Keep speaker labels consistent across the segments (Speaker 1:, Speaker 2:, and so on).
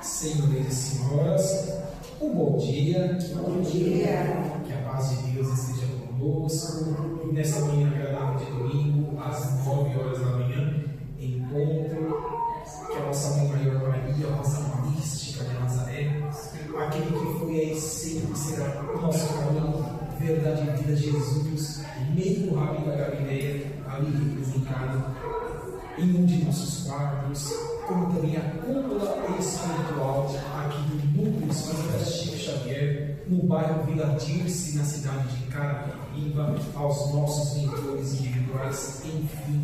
Speaker 1: Senhores e senhoras, um bom dia.
Speaker 2: Bom dia.
Speaker 1: Que a paz de Deus esteja conosco. Nessa manhã agradável de domingo, às 9 horas da manhã, encontro que a nossa mãe maior Maria, a nossa mística de Nazaré, aquele que foi a essência que será o nosso caminho, verdade e vida, Jesus, meio Rabi da Galileia, ali representado em um de nossos quadros, como também a cúpula espiritual aqui no Núcleo Espírita Chico Xavier, no bairro Vila Dirce, na cidade de Carapicuíba, aos nossos mentores individuais, enfim,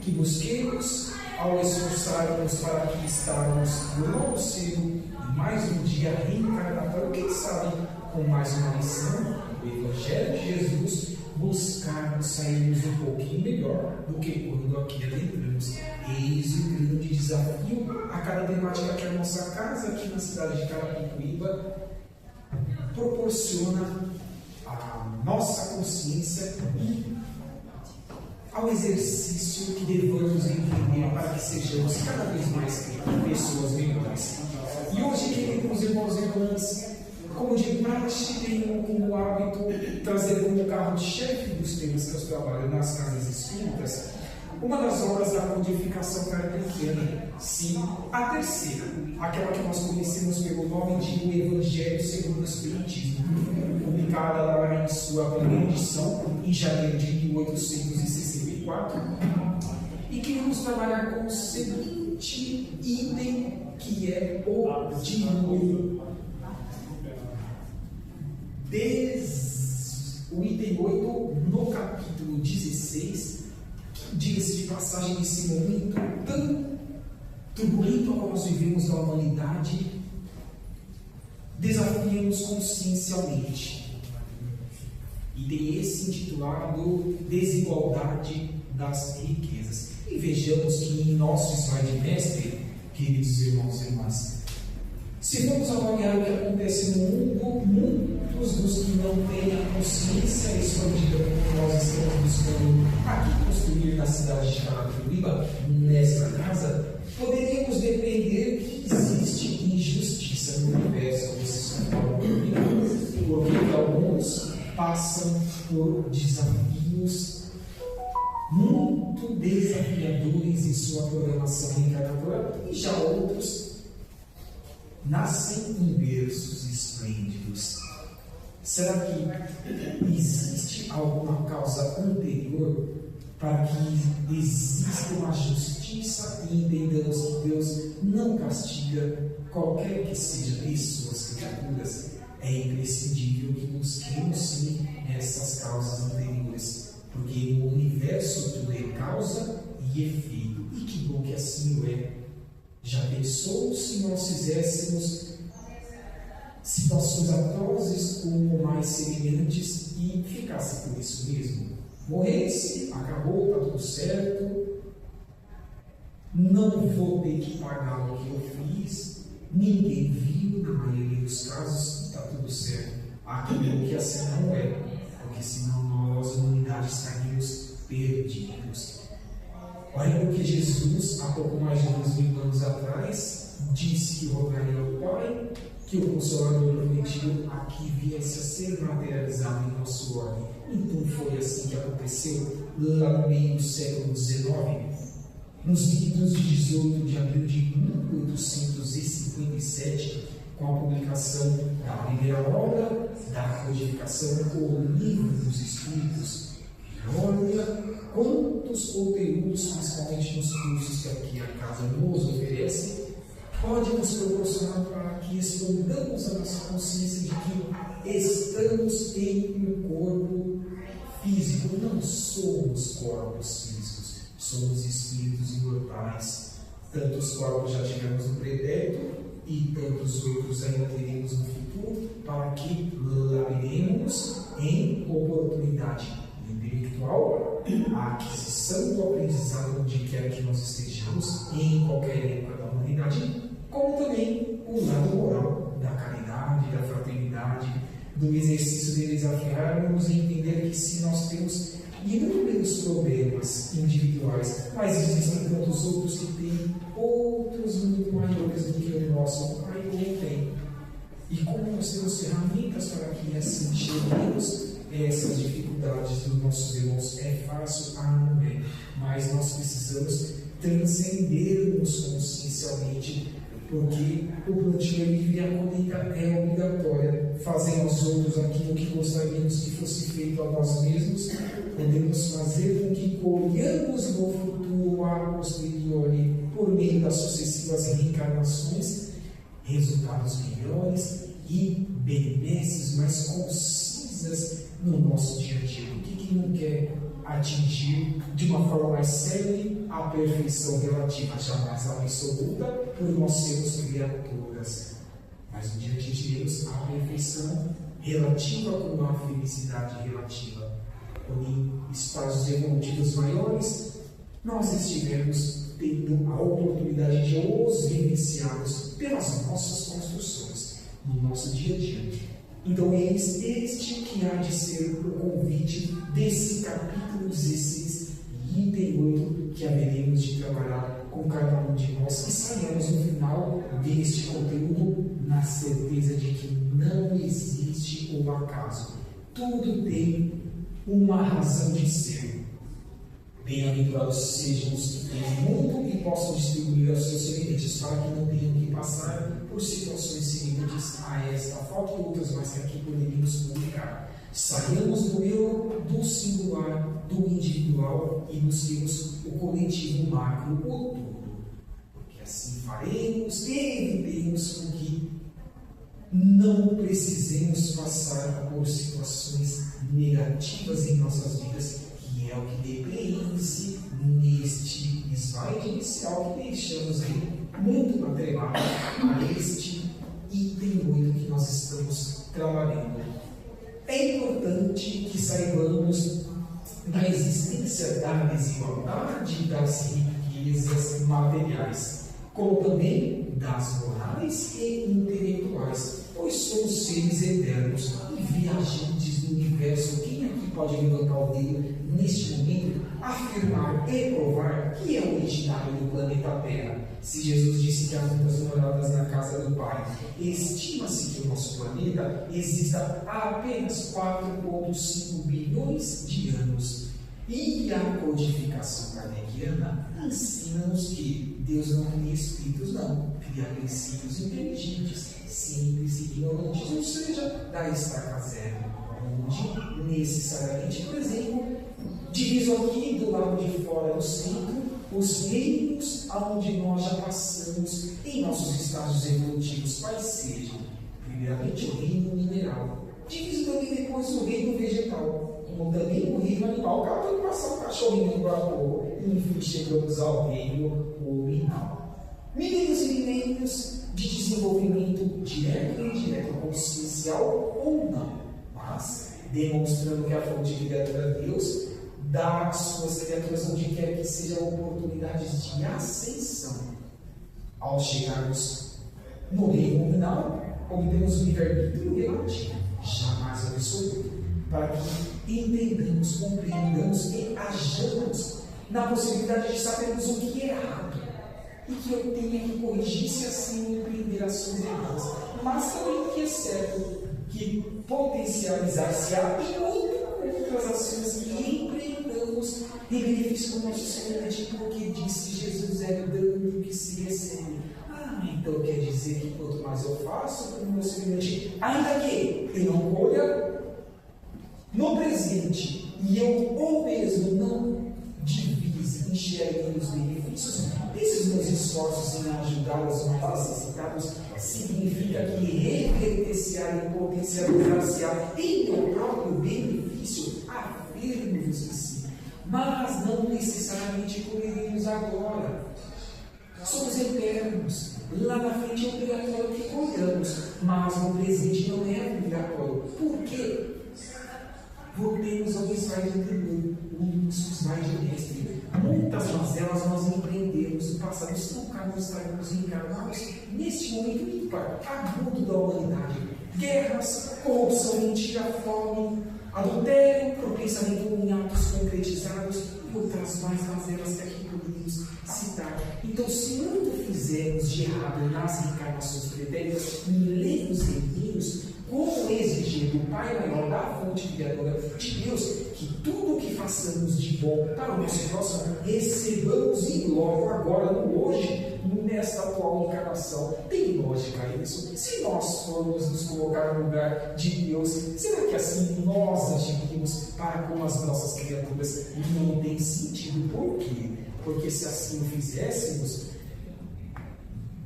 Speaker 1: que busquemos ao esforçarmos para que estarmos logo cedo, mais um dia reencarnatório, quem sabe com mais uma lição do Evangelho de Jesus, buscarmos sairmos um pouquinho melhor do que quando aqui adentramos. Eis o grande desafio a cada temática que a nossa casa aqui na cidade de Carapicuíba proporciona à nossa consciência e ao exercício que devamos empreender para que sejamos cada vez mais pessoas melhores. E hoje, queridos irmãos e irmãs, como de praxe, tenho como hábito trazer como carro-chefe dos temas que eu trabalho nas casas espíritas uma das obras da codificação kardeciana, sim, a terceira, aquela que nós conhecemos pelo nome de O Evangelho segundo o Espiritismo, publicada lá em sua primeira edição, em janeiro de 1864, e que vamos trabalhar com o seguinte item, que é o de o item 8, no capítulo 16, diga-se de passagem, nesse momento tão turbulento ao qual nós vivemos da humanidade, desafiemos consciencialmente. Item esse intitulado Desigualdade das Riquezas. E vejamos que em nosso slide mestre, queridos irmãos e irmãs, se vamos avaliar o que acontece no mundo, muitos dos que não têm a consciência expandida como nós estamos buscando aqui construir na cidade de Carapicuíba, nesta casa, poderíamos depender que existe injustiça no universo desse porque alguns passam por desafios muito desafiadores em sua programação reencarnatória e já outros nascem em berços esplêndidos. Será que existe alguma causa anterior para que exista uma justiça e entendamos que Deus não castiga qualquer que seja suas criaturas? É imprescindível que busquemos sim essas causas anteriores, porque no universo tudo é causa e efeito, e que bom que assim o é. Já pensou se nós fizéssemos situações atrozes como mais semelhantes e ficasse por isso mesmo? Morresse, acabou, está tudo certo, não vou ter que pagar o que eu fiz, ninguém viu, na maioria dos casos, está tudo certo. Aquilo que assim não é, porque senão nós, humanidade, estaríamos perdidos. Olha o que Jesus, há pouco mais de 2000 anos atrás, disse que rogaria ao Pai que o Consolador prometido aqui viesse a ser materializado em nosso ordem. Então foi assim que aconteceu lá no meio do século XIX. Nos vídeos de 18 de abril de 1857, com a publicação da primeira obra da codificação, O Livro dos Espíritos. Olha quantos conteúdos, principalmente nos cursos que aqui a casa nos oferece, pode nos proporcionar para que expandamos a nossa consciência de que estamos em um corpo físico. Não somos corpos físicos, somos espíritos imortais. Tantos corpos já tivemos no pretérito e tantos outros ainda teremos no futuro, para que laviremos em oportunidade intelectual a aquisição do aprendizado onde quer que nós estejamos, em qualquer época da humanidade, como também o lado moral da caridade, da fraternidade, do exercício de desafiarmos e entender que se nós temos inúmeros problemas individuais, mas existem tantos outros que têm outros muito maiores do que o nosso, nós temos ferramentas para que assim enxerguemos essas dificuldades dos nossos irmãos. É fácil? Não é. Mas nós precisamos transcendermos consciencialmente, porque o plantio é livre e a colheita é obrigatória. Fazem aos outros aquilo que gostaríamos que fosse feito a nós mesmos, podemos fazer com que colhamos no futuro, a posteriori, por meio das sucessivas reencarnações, resultados melhores e benesses mais concisas no nosso dia a dia. O que não quer atingir de uma forma mais célere a perfeição relativa, jamais a absoluta, por nós sermos criaturas. Mas um dia atingiremos a perfeição relativa com a felicidade relativa. Quando em estágios evolutivos maiores, nós estivermos tendo a oportunidade de os vivenciarmos pelas nossas construções, no nosso dia a dia. Então, eis este que há de ser o convite desse capítulo 16 e 38 que haveremos de trabalhar com cada um de nós e saiamos no final deste conteúdo na certeza de que não existe o acaso. Tudo tem uma razão de ser. Bem-aventurados sejam os que têm muito e possam distribuir aos seus semelhantes, para que não tenham que passar por situações semelhantes a esta falta e outras mais que aqui poderíamos publicar. Saiamos do eu, do singular, do individual e busquemos o coletivo macro, o todo. Porque assim faremos e evitaremos com que não precisemos passar por situações negativas em nossas vidas, que é o que depreende-se neste slide inicial que deixamos aí muito atrelado a este item 8 que nós estamos trabalhando. É importante que saibamos da existência da desigualdade das riquezas materiais, como também das morais e intelectuais, pois somos seres eternos e viajantes do universo. Quem aqui pode levantar o dedo neste momento, afirmar e provar que é originário do planeta Terra? Se Jesus disse que há muitas moradas na casa do Pai, estima-se que o nosso planeta exista há apenas 4,5 bilhões de anos. E a codificação kardeciana ensina-nos que Deus não cria espíritos, não, cria princípios inteligentes, simples e ignorantes, ou seja, da estaca zero, onde necessariamente, por exemplo, diviso aqui do lado de fora do centro, os reinos aonde nós já passamos em nossos estágios evolutivos, quais sejam, primeiramente o reino mineral, diviso também depois o reino vegetal, como também o reino animal. Acaba de passar um cachorrinho agora há pouco, e enfim chegamos ao reino nominal. Milênios e milênios de desenvolvimento direto e indireto, consciencial ou não, mas demonstrando que a fonte de vida é Deus, dá às suas criaturas onde quer que sejam oportunidades de ascensão. Ao chegarmos no reino nominal, obtemos o livre-arbítrio relativo, jamais absoluto, para que entendamos, compreendamos e ajamos na possibilidade de sabermos o que é errado e que eu tenha que corrigir se assim empreender ações erradas, mas também o que é certo, que potencializar-se há e outras ações que empreendamos em benefício do nosso semelhante, porque disse Jesus é dando que se recebe. Então quer dizer que quanto mais eu faço para o meu semelhante, ainda que eu não colha no presente e eu ou mesmo não divise, enxergue os benefícios desses meus esforços em ajudar os mais necessitados, significa que reverter-se-á e potencializar-se-á em meu próprio benefício, afirmo-vos que sim, mas não necessariamente colheremos agora. Somos eternos. Lá na frente é obrigatório que colhamos, mas no presente não é obrigatório. Por quê? Voltemos ao slide anterior, o slide mestre. Muitas mazelas nós empreendemos no passado, nunca estaremos encarnados neste momento ímpar, agudo da humanidade. Guerras, corrupção, mentira, fome, adultério, propensamento em atos concretizados e outras mais mazelas que aqui poderíamos citar. Então, se muito fizermos de errado nas reencarnações pretéritas, milênios e milênios, do Pai maior, da fonte criadora de Deus, que tudo o que façamos de bom para o nosso próximo, recebamos em logo agora, no hoje, nesta atual encarnação. Tem lógica isso? Se nós formos nos colocar no lugar de Deus, será que assim nós agimos para com as nossas criaturas? Não tem sentido. Por quê? Porque se assim o fizéssemos,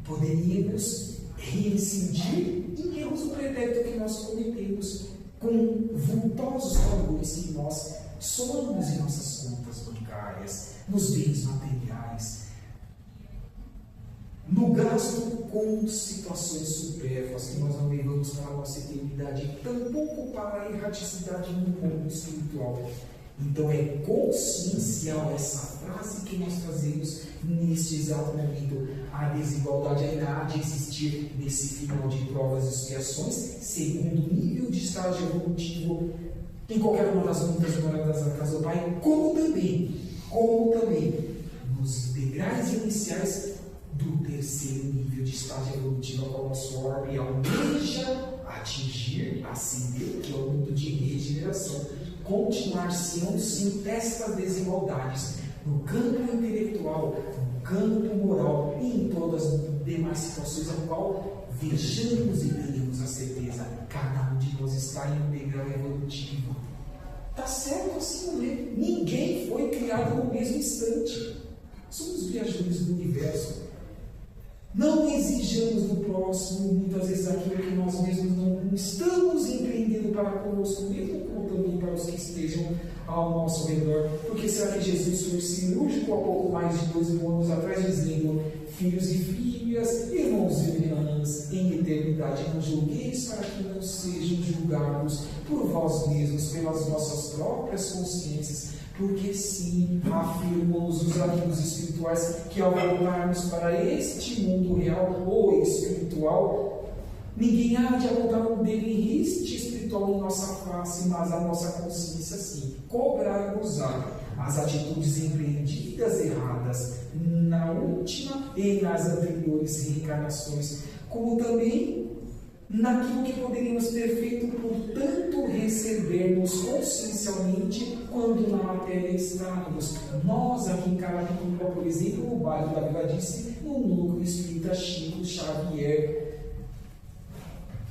Speaker 1: poderíamos reincidir em erros do pretérito que nós cometemos, com vultosos valores que nós somos em nossas contas bancárias, nos bens materiais, no gasto com situações supérfluas que nós não levamos para a nossa eternidade, tampouco para a erraticidade no mundo espiritual. Então é consciencial essa frase que nós trazemos neste exato momento. A desigualdade ainda há de existir nesse final de provas e expiações, segundo o nível de estágio evolutivo em qualquer uma das muitas moradas da casa do Pai, como também nos degraus iniciais do terceiro nível de estágio evolutivo ao qual nosso orbe almeja atingir, ascender, que é o mundo de regeneração. Continuar sendo sim estas desigualdades no campo intelectual, no campo moral e em todas as demais situações a qual vejamos e tenhamos a certeza, cada um de nós está em um degrau evolutivo. Está certo assim, né? Ninguém foi criado no mesmo instante. Somos viajantes do universo. Não exijamos do próximo, muitas vezes, aquilo que nós mesmos não estamos empreendendo para conosco mesmo, como também para os que estejam ao nosso redor. Porque será que Jesus foi cirúrgico há pouco mais de 2.000 anos atrás, dizendo: filhos e filhas, irmãos e irmãs, em eternidade não julgueis, para que não sejam julgados por vós mesmos, pelas vossas próprias consciências? Porque sim, afirmam-nos os amigos espirituais que ao voltarmos para este mundo real ou espiritual, ninguém há de apontar um dedo em riste espiritual em nossa face, mas a nossa consciência sim cobrar-nos-á as atitudes empreendidas erradas na última e nas anteriores reencarnações, como também naquilo que poderíamos ter feito, portanto, recebermos consciencialmente quando na matéria estávamos. Nós, aqui em Carapicuíba, por exemplo, no bairro da Vila Dice, no núcleo espírita Chico Xavier,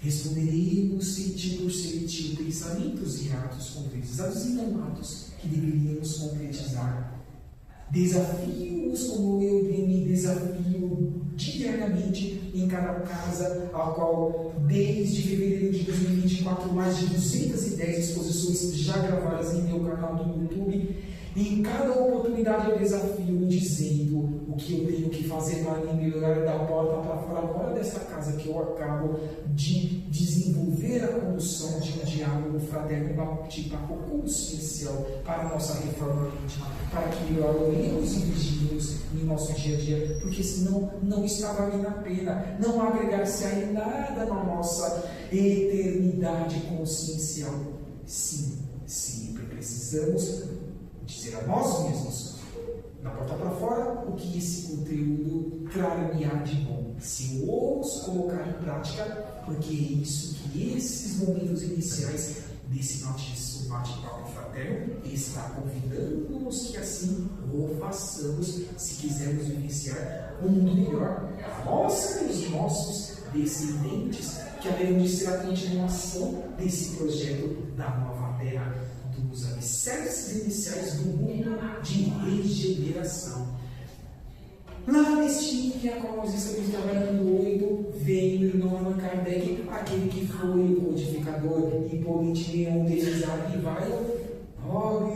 Speaker 1: responderemos sentido por sentido, pensamentos e atos concretizados e não atos que deveríamos concretizar. Desafio-os como eu me desafio diariamente em cada casa, a qual desde fevereiro de 2024 mais de 210 exposições já gravadas em meu canal do YouTube. Em cada oportunidade eu desafio me dizendo o que eu tenho que fazer para me melhorar da porta para fora agora desta casa que eu acabo de desenvolver a condução de um diálogo fraterno bate-papo consciencial para a nossa reforma íntima, para que melhoremos e vigilemos em nosso dia a dia, porque senão não está valendo a pena, não agregar-se aí nada na nossa eternidade consciencial. Sim, sempre precisamos dizer a nós mesmos, na porta para fora, o que esse conteúdo trará de bom. Se eu os colocar em prática, porque é isso que esses momentos iniciais desse nosso bate-papo fraterno está convidando-nos que assim o façamos, se quisermos vivenciar um mundo melhor, a nossa e os nossos descendentes, que haverão de ser a continuação desse projeto da nova terra, dos alicerces iniciais do mundo de regeneração. Lá neste que a qual nós estamos trabalhando 8, vem o irmão Allan Kardec, aquele que foi o codificador Hippolyte Léon Denis-Ari, vai,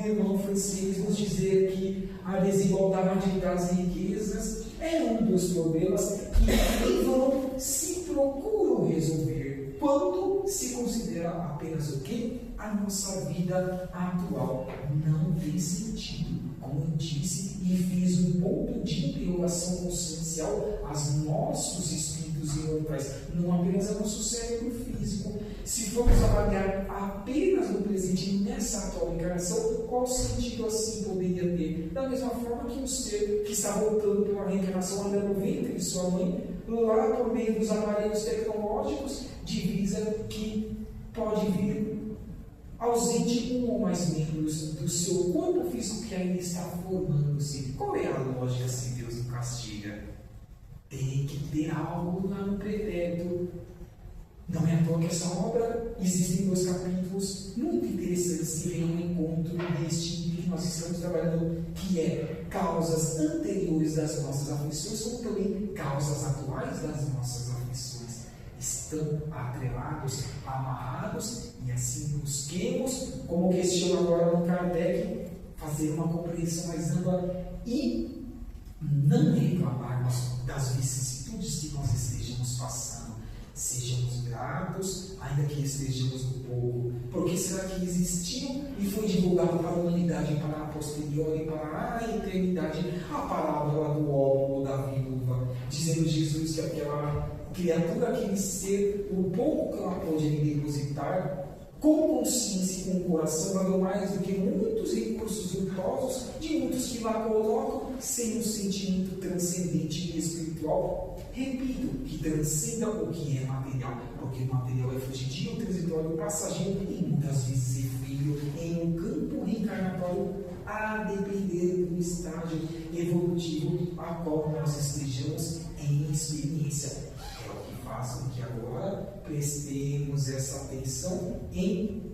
Speaker 1: irmão Francisco, nos dizer que a desigualdade das riquezas é um dos problemas que em vão se procuram resolver quando se considera apenas o quê? A nossa vida atual. Não tem sentido, como eu disse e fiz um ponto de interrogação consciencial aos nossos espíritos imortais, não apenas ao nosso cérebro físico. Se formos avaliar apenas no presente, nessa atual encarnação, qual sentido assim poderia ter? Da mesma forma que um ser que está voltando para uma reencarnação ainda no ventre de sua mãe, lá por meio dos aparelhos tecnológicos, divisa que pode vir ausente um ou mais membros do seu corpo físico que ainda está formando-se. Qual é a lógica se Deus o castiga? Tem que ter algo lá no pretérito. Não é à toa que essa obra, existem 2 capítulos muito interessantes que vêm ao encontro deste que nós estamos trabalhando, que é causas anteriores das nossas aflições, como também causas atuais das nossas aflições. Estão atrelados, amarrados, e assim busquemos, como questiona agora no Kardec, fazer uma compreensão mais ampla e não reclamarmos das vicissitudes que nós estejamos passando. Sejamos gratos, ainda que estejamos no pouco. Porque será que existiu e foi divulgado para a humanidade, para a posteriori, para a eternidade, a parábola do órfão ou da viúva, dizendo Jesus que aquela criatura, aquele ser, o pouco que ela pôde depositar, com consciência e com coração, valeu mais do que muitos recursos untuosos de muitos que lá colocam, sem um sentimento transcendente e espiritual. Repito, que transcenda o que é material, porque o material é fugidio, transitório, passageiro e muitas vezes efímero em um campo reencarnatório, a depender do estágio evolutivo a qual nós estejamos em experiência. É o que faz com que agora prestemos essa atenção em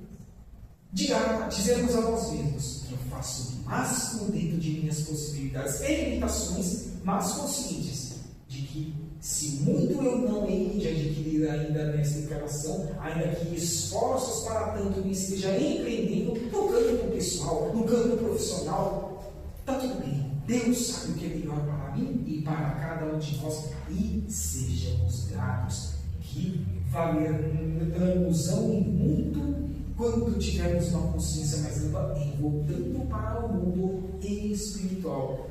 Speaker 1: dizermos a nós mesmos que eu faço o máximo dentro de minhas possibilidades e limitações, mas conscientes de que se muito eu não hei de adquirir ainda nesta encarnação, ainda que esforços para tanto me esteja empreendendo no campo pessoal, no campo profissional, está tudo bem. Deus sabe o que é melhor para mim e para cada um de nós, e sejamos gratos, que valermos e muito quando tivermos uma consciência mais ampla em voltando para o mundo espiritual.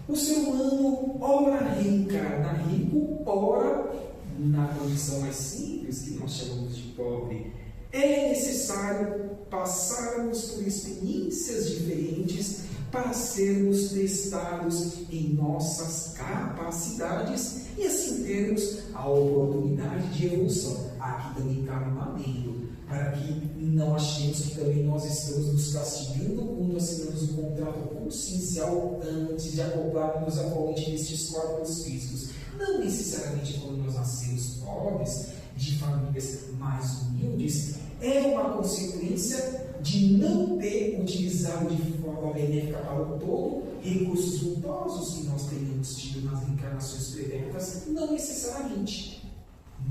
Speaker 1: O ser humano ora reencarna rico, ora na condição mais simples, que nós chamamos de pobre. É necessário passarmos por experiências diferentes para sermos testados em nossas capacidades e assim termos a oportunidade de evolução. Aqui também cabe um adendo, para que não achemos que também nós estamos nos castigando quando assinamos um contrato consciencial antes de acoplarmos atualmente nestes corpos físicos. Não necessariamente quando nós nascemos pobres, de famílias mais humildes, é uma consequência de não ter utilizado de forma benéfica para o todo recursos vultosos que nós tenhamos tido nas encarnações pretéritas, não necessariamente.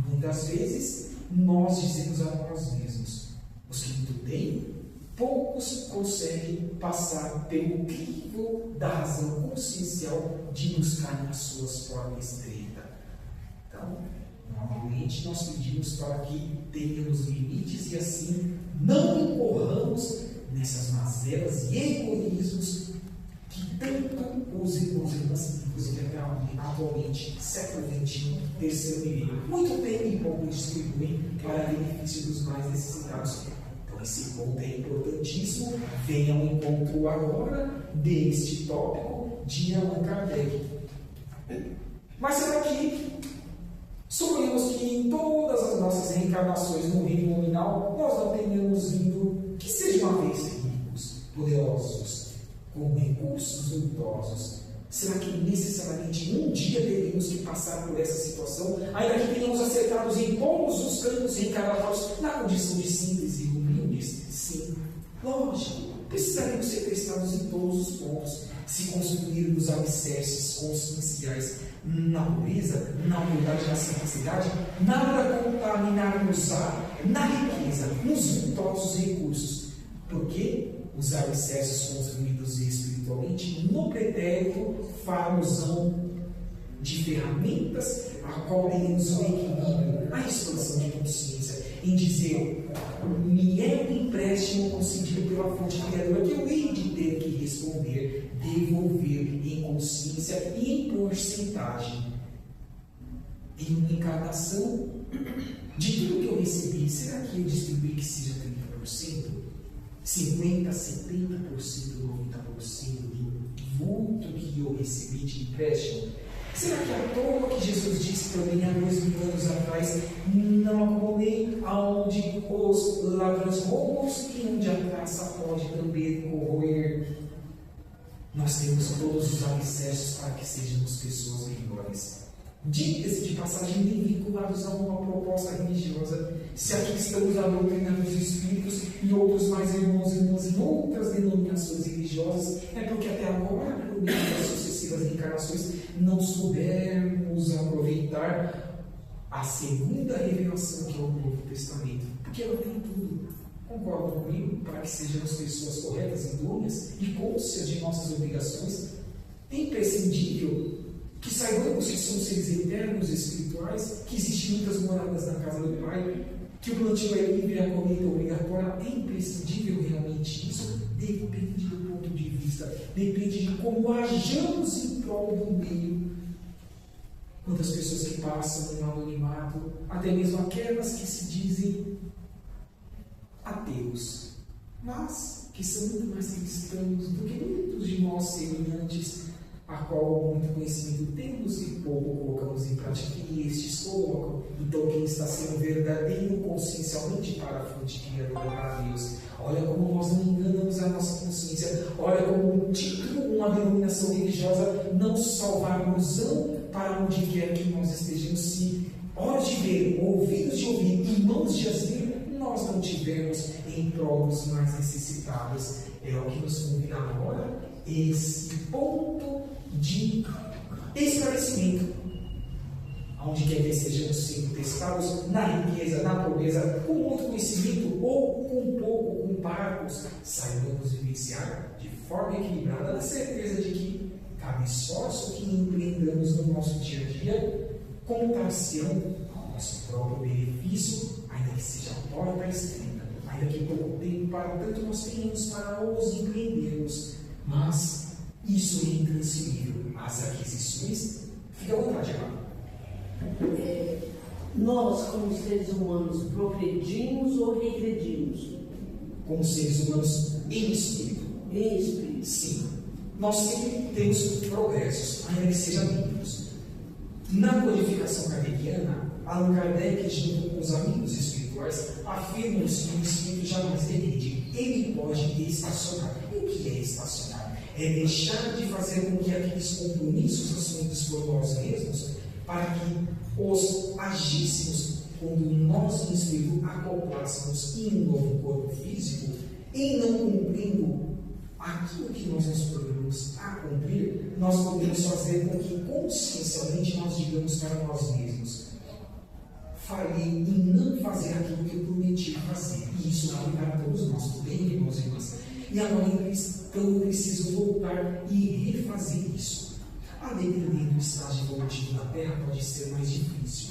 Speaker 1: Muitas vezes, nós dizemos a nós mesmos: os que muito têm, poucos conseguem passar pelo crivo da razão consciencial de buscar nas suas formas estreitas. Então, normalmente nós pedimos para que tenhamos limites e assim não incorramos nessas mazelas e egoísmos que tanto os irmãos e irmãs, inclusive até atualmente, século XXI, terceiro milênio, muito tempo e pouco distribuem para benefício dos mais necessitados. Então esse ponto é importantíssimo. Venha ao encontro agora deste tópico de Allan Kardec. Mas será que suponhamos que em todas as nossas reencarnações no reino nominal nós não tenhamos vindo que seja uma vez ricos, poderosos, com recursos untuosos? Será que necessariamente um dia teremos que passar por essa situação, ainda que tenhamos acertados em todos os campos reencarnatórios na condição de simples e humildes? Sim, lógico, precisaremos ser testados em todos os pontos. Se construirmos alicerces conscienciais na pureza, na humildade, na simplicidade, nada contaminarmos-á na riqueza, nos vultosos recursos. Porque os alicerces construídos espiritualmente no pretérito far-nos-ão de ferramentas a qual teremos o equilíbrio, a expansão de consciência, em dizer: me é um empréstimo concedido pela fonte criadora que eu hei de ter que responder, devolver em consciência e em porcentagem. Em uma encarnação, de tudo que eu recebi, será que eu distribuí que seja 30%? 50%, 70%, 90% do vulto que eu recebi de empréstimo? Será que à toa que Jesus disse também há 2000 anos atrás, não acumulei aonde os ladrões roubam e onde a traça pode também corroer? Nós temos todos os alicerces para que sejamos pessoas melhores. Diga-se de passagem, nem vinculados a uma proposta religiosa. Se aqui estamos a doutrina dos Espíritos e outros mais irmãos e irmãs em outras denominações religiosas, é porque até agora, por meio das sucessivas encarnações, não soubermos aproveitar a segunda revelação que é o Novo Testamento. Porque ela tem tudo. Concordam comigo? Para que sejamos pessoas corretas, idôneas e conscientes de nossas obrigações, é imprescindível que saibamos que somos seres eternos espirituais, que existem muitas moradas na casa do Pai, que o plantio é livre e a colheita é obrigatória. É imprescindível realmente isso? Depende do ponto de vista, depende de como ajamos em prol do meio. Quantas pessoas que passam no anonimato, até mesmo aquelas que se dizem ateus, mas que são muito mais cristãos do que muitos de nós semelhantes, a qual muito conhecimento temos e pouco colocamos em prática, e estes colocam. Então, quem está sendo verdadeiro consciencialmente para a fonte criadora, para Deus, olha como nós não enganamos a nossa consciência, olha como um título, uma denominação religiosa, não salvar-nos para onde quer que nós estejamos, se olhos de ver, ouvidos de ouvir e mãos de assistir, nós não tivermos em prol dos mais necessitados. É o que nos convida agora, esse ponto de esclarecimento, onde quer que estejamos sendo testados, na riqueza, na pobreza, com muito conhecimento ou com pouco, com parcos, saibamos vivenciar de forma equilibrada, na certeza de que cada esforço que empreendamos no nosso dia a dia contar-se-ão ao nosso próprio benefício, ainda que seja porta estreita, ainda que pouco tempo para tanto nós tenhamos para os empreendermos, mas isso é intransferível. As aquisições, fica à vontade agora.
Speaker 2: Nós, como seres humanos, progredimos ou regredimos?
Speaker 1: Como seres humanos em espírito.
Speaker 2: Em espírito.
Speaker 1: Sim. Nós sempre temos progressos, ainda que sejam mínimos. Na codificação kardeciana, Allan Kardec, junto com os amigos espirituais, afirmam que o espírito jamais regride. Ele pode estacionar. E o que é estacionar? É deixar de fazer com que aqueles compromissos assumidos por nós mesmos, para que os agíssemos quando nós, no espírito, acoplássemos em um novo corpo físico, em não cumprindo aquilo que nós nos programamos a cumprir, nós podemos fazer com que consciencialmente nós digamos para nós mesmos: falhei em não fazer aquilo que eu prometi fazer. E isso vale para todos nós, tudo bem, irmãos e irmãs? E agora então eu preciso voltar e refazer isso. A depender do estágio evolutivo da Terra pode ser mais difícil.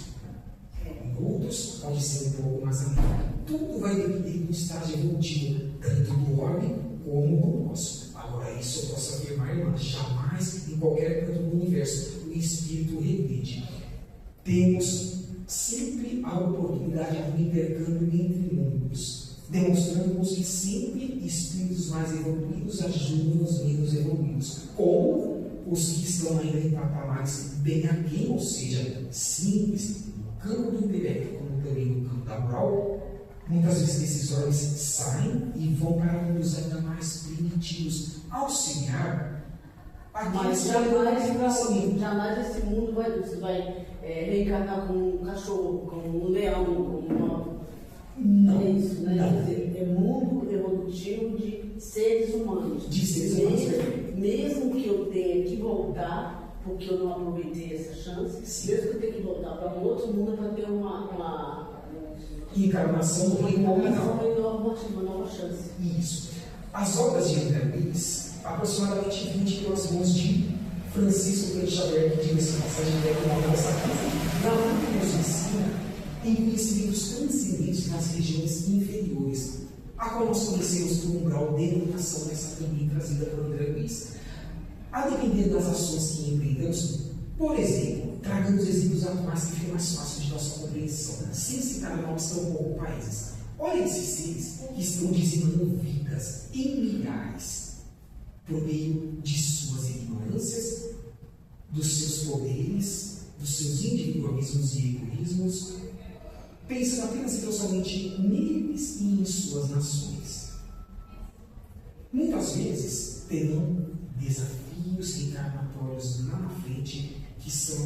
Speaker 1: Em outros pode ser um pouco mais amigo. Tudo vai depender do estágio evolutivo, tanto do homem como do nosso. Agora, isso eu posso afirmar, irmã, jamais em qualquer canto do universo o espírito regride. Temos sempre a oportunidade do intercâmbio entre mundos, demonstrando-nos que sempre espíritos mais evoluídos ajudam os menos evoluídos, como os que estão ainda em patamares bem aquém, ou seja, simples, no campo do intelecto, como também no campo da moral. Muitas vezes esses homens saem e vão para mundos ainda mais primitivos, auxiliar aqueles
Speaker 2: que jamais esse mundo vai reencarnar como um cachorro, como um leão, como uma...
Speaker 1: Não,
Speaker 2: é isso, né?
Speaker 1: Não.
Speaker 2: É mundo evolutivo de seres humanos.
Speaker 1: De seres humanos.
Speaker 2: Mesmo que eu tenha que voltar, porque eu não aproveitei essa chance, mesmo que eu tenha que voltar para um outro mundo para ter uma
Speaker 1: encarnação do reino nominal.
Speaker 2: Uma nova chance.
Speaker 1: Isso. As obras de André Luiz, aproximadamente 20 pelas mãos de Francisco Cleide Xavier, que diga-se de passagem, deve uma nossa casa, na nos ensina em conhecimentos transcendentes nas regiões inferiores, a qual nós conhecemos por um grau de denominação dessa também trazida por André Luiz. A depender das ações que empreendamos, por exemplo, tragamos exemplos atuais que fica mais fácil de nossa compreensão, sem citar nomes tão pouco países. Olha esses seres que estão dizimando vidas em milhares, por meio de suas ignorâncias, dos seus poderes, dos seus individualismos e egoísmos, pensando apenas e tão somente neles e em suas nações. Muitas vezes terão desafios encarnatórios lá na frente que são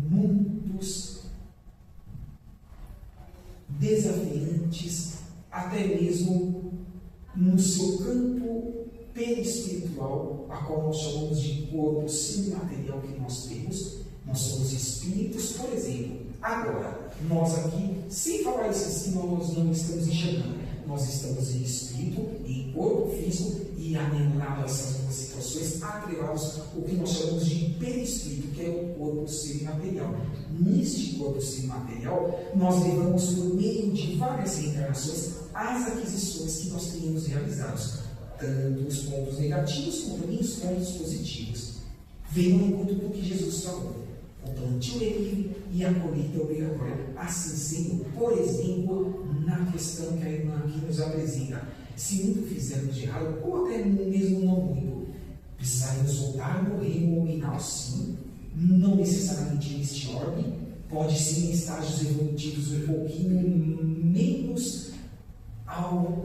Speaker 1: muitos desafiantes, até mesmo no seu campo perispiritual, a qual nós chamamos de corpo semimaterial que nós temos. Nós somos espíritos, por exemplo. Agora, nós aqui, sem falar isso assim, nós não estamos enxergando. Nós estamos em espírito, em corpo físico e anelado essas duas situações, atrelados o que nós chamamos de perispírito, que é o corpo semimaterial. Neste corpo semimaterial, nós levamos por meio de várias reencarnações as aquisições que nós tenhamos realizados, tanto os pontos negativos como também os pontos positivos. Venham ao encontro do que Jesus falou. O plantio é livre e a colheita é obrigatória. Assim sendo, por exemplo, na questão que a irmã aqui nos apresenta, se muito fizermos de errado, ou até mesmo não muito, precisaremos voltar no reino nominal, sim, não necessariamente neste ordem, pode ser em estágios evolutivos um pouquinho menos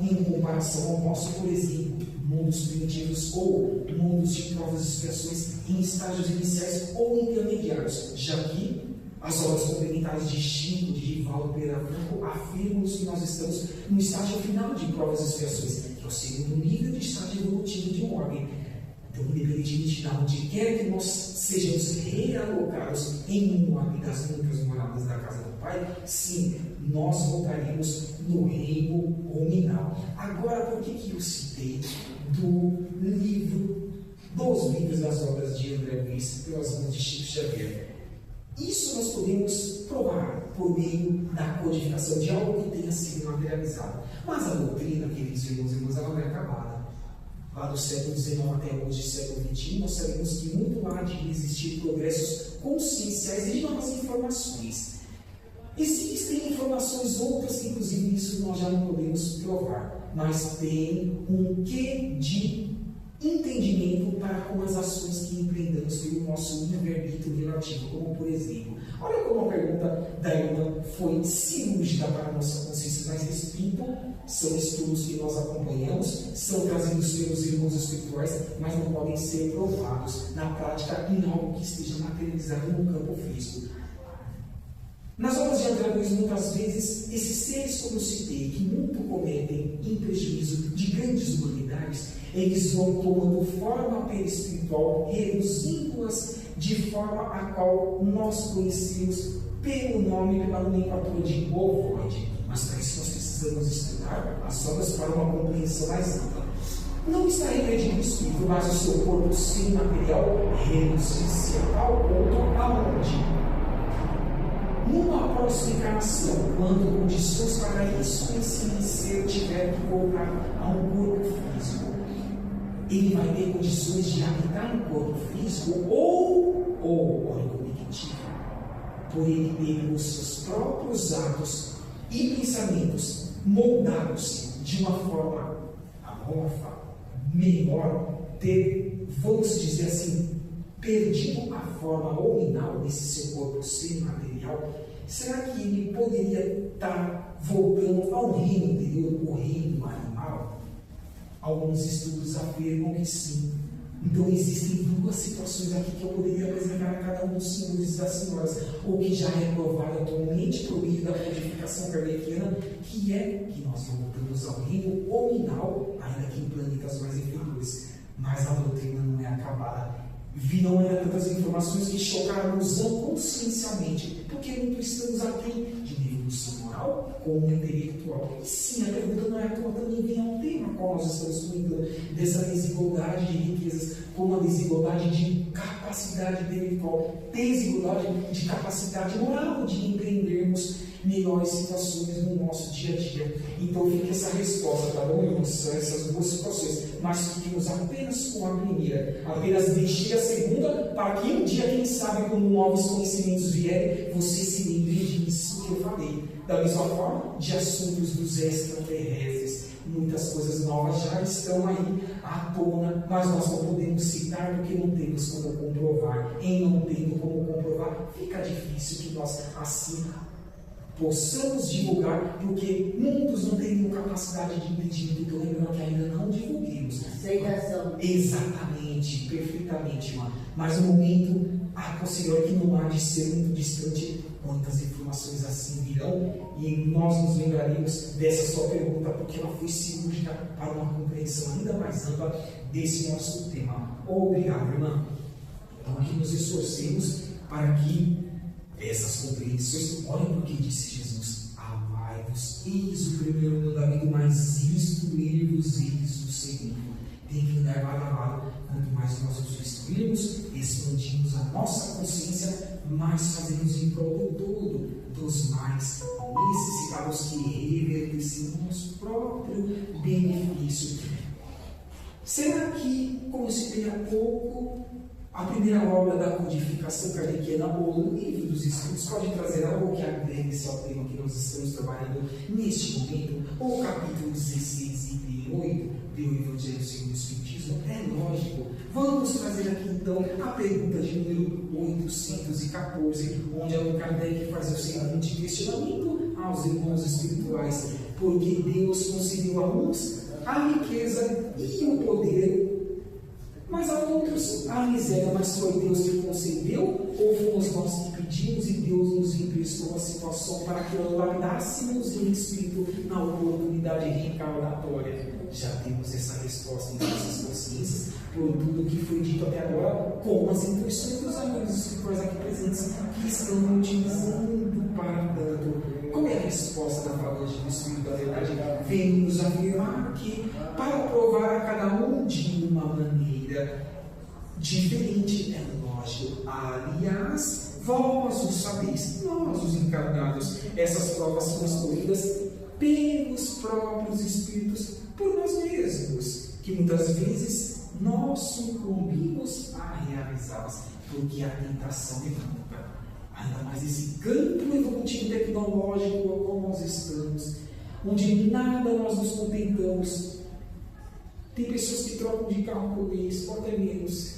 Speaker 1: em comparação ao nosso, por exemplo, mundos primitivos ou mundos de provas e expiações em estágios iniciais ou intermediários, já que as obras complementares de Chico, de Rivaldo Pereira Franco, afirmam-nos que nós estamos no estágio final de provas e expiações, que é o segundo nível de estágio evolutivo de um órgão. Então, independentemente de onde quer que nós sejamos realocados em uma das muitas moradas da casa do Pai, sim, nós voltaremos no reino nominal. Agora, por que eu citei dos livros das obras de André Luiz pelas mãos de Chico Xavier? Isso nós podemos provar por meio da codificação de algo que tenha sido materializado. Mas a doutrina, queridos irmãos e irmãs, ela não é acabada. Lá do século XIX até hoje, século XXI, nós sabemos que muito há de existir progressos conscienciais e de novas informações. Existem informações outras que, inclusive, isso nós já não podemos provar, mas tem um quê de entendimento para com as ações que empreendamos pelo nosso livre-arbítrio relativo, como por exemplo, olha como a pergunta da irmã foi cirúrgica para a nossa consciência mais espírita. São estudos que nós acompanhamos, são trazidos pelos irmãos espirituais, mas não podem ser provados na prática em algo que esteja materializado no campo físico. Nas obras de André Luiz, muitas vezes, esses seres, como eu citei, que muito cometem em prejuízo de grandes humanidades, eles vão tomando forma perispiritual, reduzindo-as de forma a qual nós conhecemos pelo nome, pela nomenclatura de ovoide. Mas para isso nós precisamos estudar as obras para uma compreensão mais ampla. Não está repreendido o espírito, mas o seu corpo sem material reduz-se a tal ponto aonde? Numa próxima encarnação, quando condições para isso esse ser tiver que voltar a um corpo físico, ele vai ter condições de habitar no corpo físico ou olha como é que diga, por ele ter os seus próprios atos e pensamentos moldados de uma forma amorfa, melhor, ter, vamos dizer assim, perdido a forma nominal desse seu corpo semimaterial, será que ele poderia estar voltando ao reino anterior, o reino animal? Alguns estudos afirmam que sim. Então existem duas situações aqui que eu poderia apresentar a cada um dos senhores e das senhoras, ou que já é provado atualmente por meio da codificação kardeciana, que é que nós voltamos ao reino nominal, ainda que em planetas mais inferiores. Mas a doutrina não é acabada. Virão ainda tantas informações que chocaram-nos consciencialmente, porque muito estamos aqui de evolução moral como intelectual. E sim, a pergunta não é à toa, também vem ao tema qual nós estamos comentando, dessa desigualdade de riquezas, como a desigualdade de capacidade intelectual, desigualdade de capacidade moral de empreendermos melhores situações no nosso dia a dia. Então fica essa resposta, tá bom, irmãos? São essas duas situações, mas fiquemos apenas com a primeira, apenas deixe a segunda, para que um dia, quem sabe, quando novos conhecimentos vierem, você se lembre disso que eu falei. Da mesma forma, de assuntos dos extraterrestres, muitas coisas novas já estão aí à tona, mas nós não podemos citar porque não temos como comprovar. Em não tendo como comprovar, fica difícil que nós assim possamos divulgar, porque muitos não teriam capacidade de entendimento. Então, lembrando que ainda não divulguemos.
Speaker 2: Aceitação.
Speaker 1: Exatamente, perfeitamente, irmã. Mas no momento, o Senhor que não há de ser muito distante, quantas informações assim virão, e nós nos lembraremos dessa sua pergunta, porque ela foi cirúrgica para uma compreensão ainda mais ampla desse nosso tema. Obrigado, irmã. Então, aqui nos esforcemos para que essas compreensões, olhem o que disse Jesus: amai-vos, eis o primeiro mandamento, mas instruir-vos, eis o segundo. Tem que andar lado a lado. Quanto mais nós nos instruirmos, expandimos a nossa consciência, mais fazemos em prol do todo, dos mais necessitados, que revertem o nosso próprio benefício. Será que, como eu citei há pouco, a primeira obra da codificação kardeciana, o livro dos Espíritos, pode trazer algo que agregue-se ao tema que nós estamos trabalhando neste momento? O capítulo 16, item 8 do Evangelho segundo o Espiritismo? É lógico. Vamos trazer aqui então a pergunta de número 814, onde Allan Kardec faz o seguinte questionamento aos irmãos espirituais: porque Deus concedeu a uns a riqueza e o poder, mas a outros a miséria? Mas foi Deus que concedeu, ou fomos nós que pedimos e Deus nos emprestou a situação para que lapidássemos em espírito na oportunidade reencarnatória? Já temos essa resposta em nossas consciências, por tudo que foi dito até agora, com as intuições dos amigos espirituais aqui presentes, que estão utilizando para tanto. Qual é a resposta da falange do Espírito da Verdade? Vem nos afirmar que, para provar a cada um de uma maneira diferente, é lógico. Aliás, vós o sabeis, nós os encarnados, essas provas são escolhidas pelos próprios Espíritos, por nós mesmos, que muitas vezes nós sucumbimos a realizá-las, porque a tentação levanta. Ainda mais esse campo evolutivo tecnológico ao qual nós estamos, onde nada nós nos contentamos. Tem pessoas que trocam de carro por mês, ou até menos.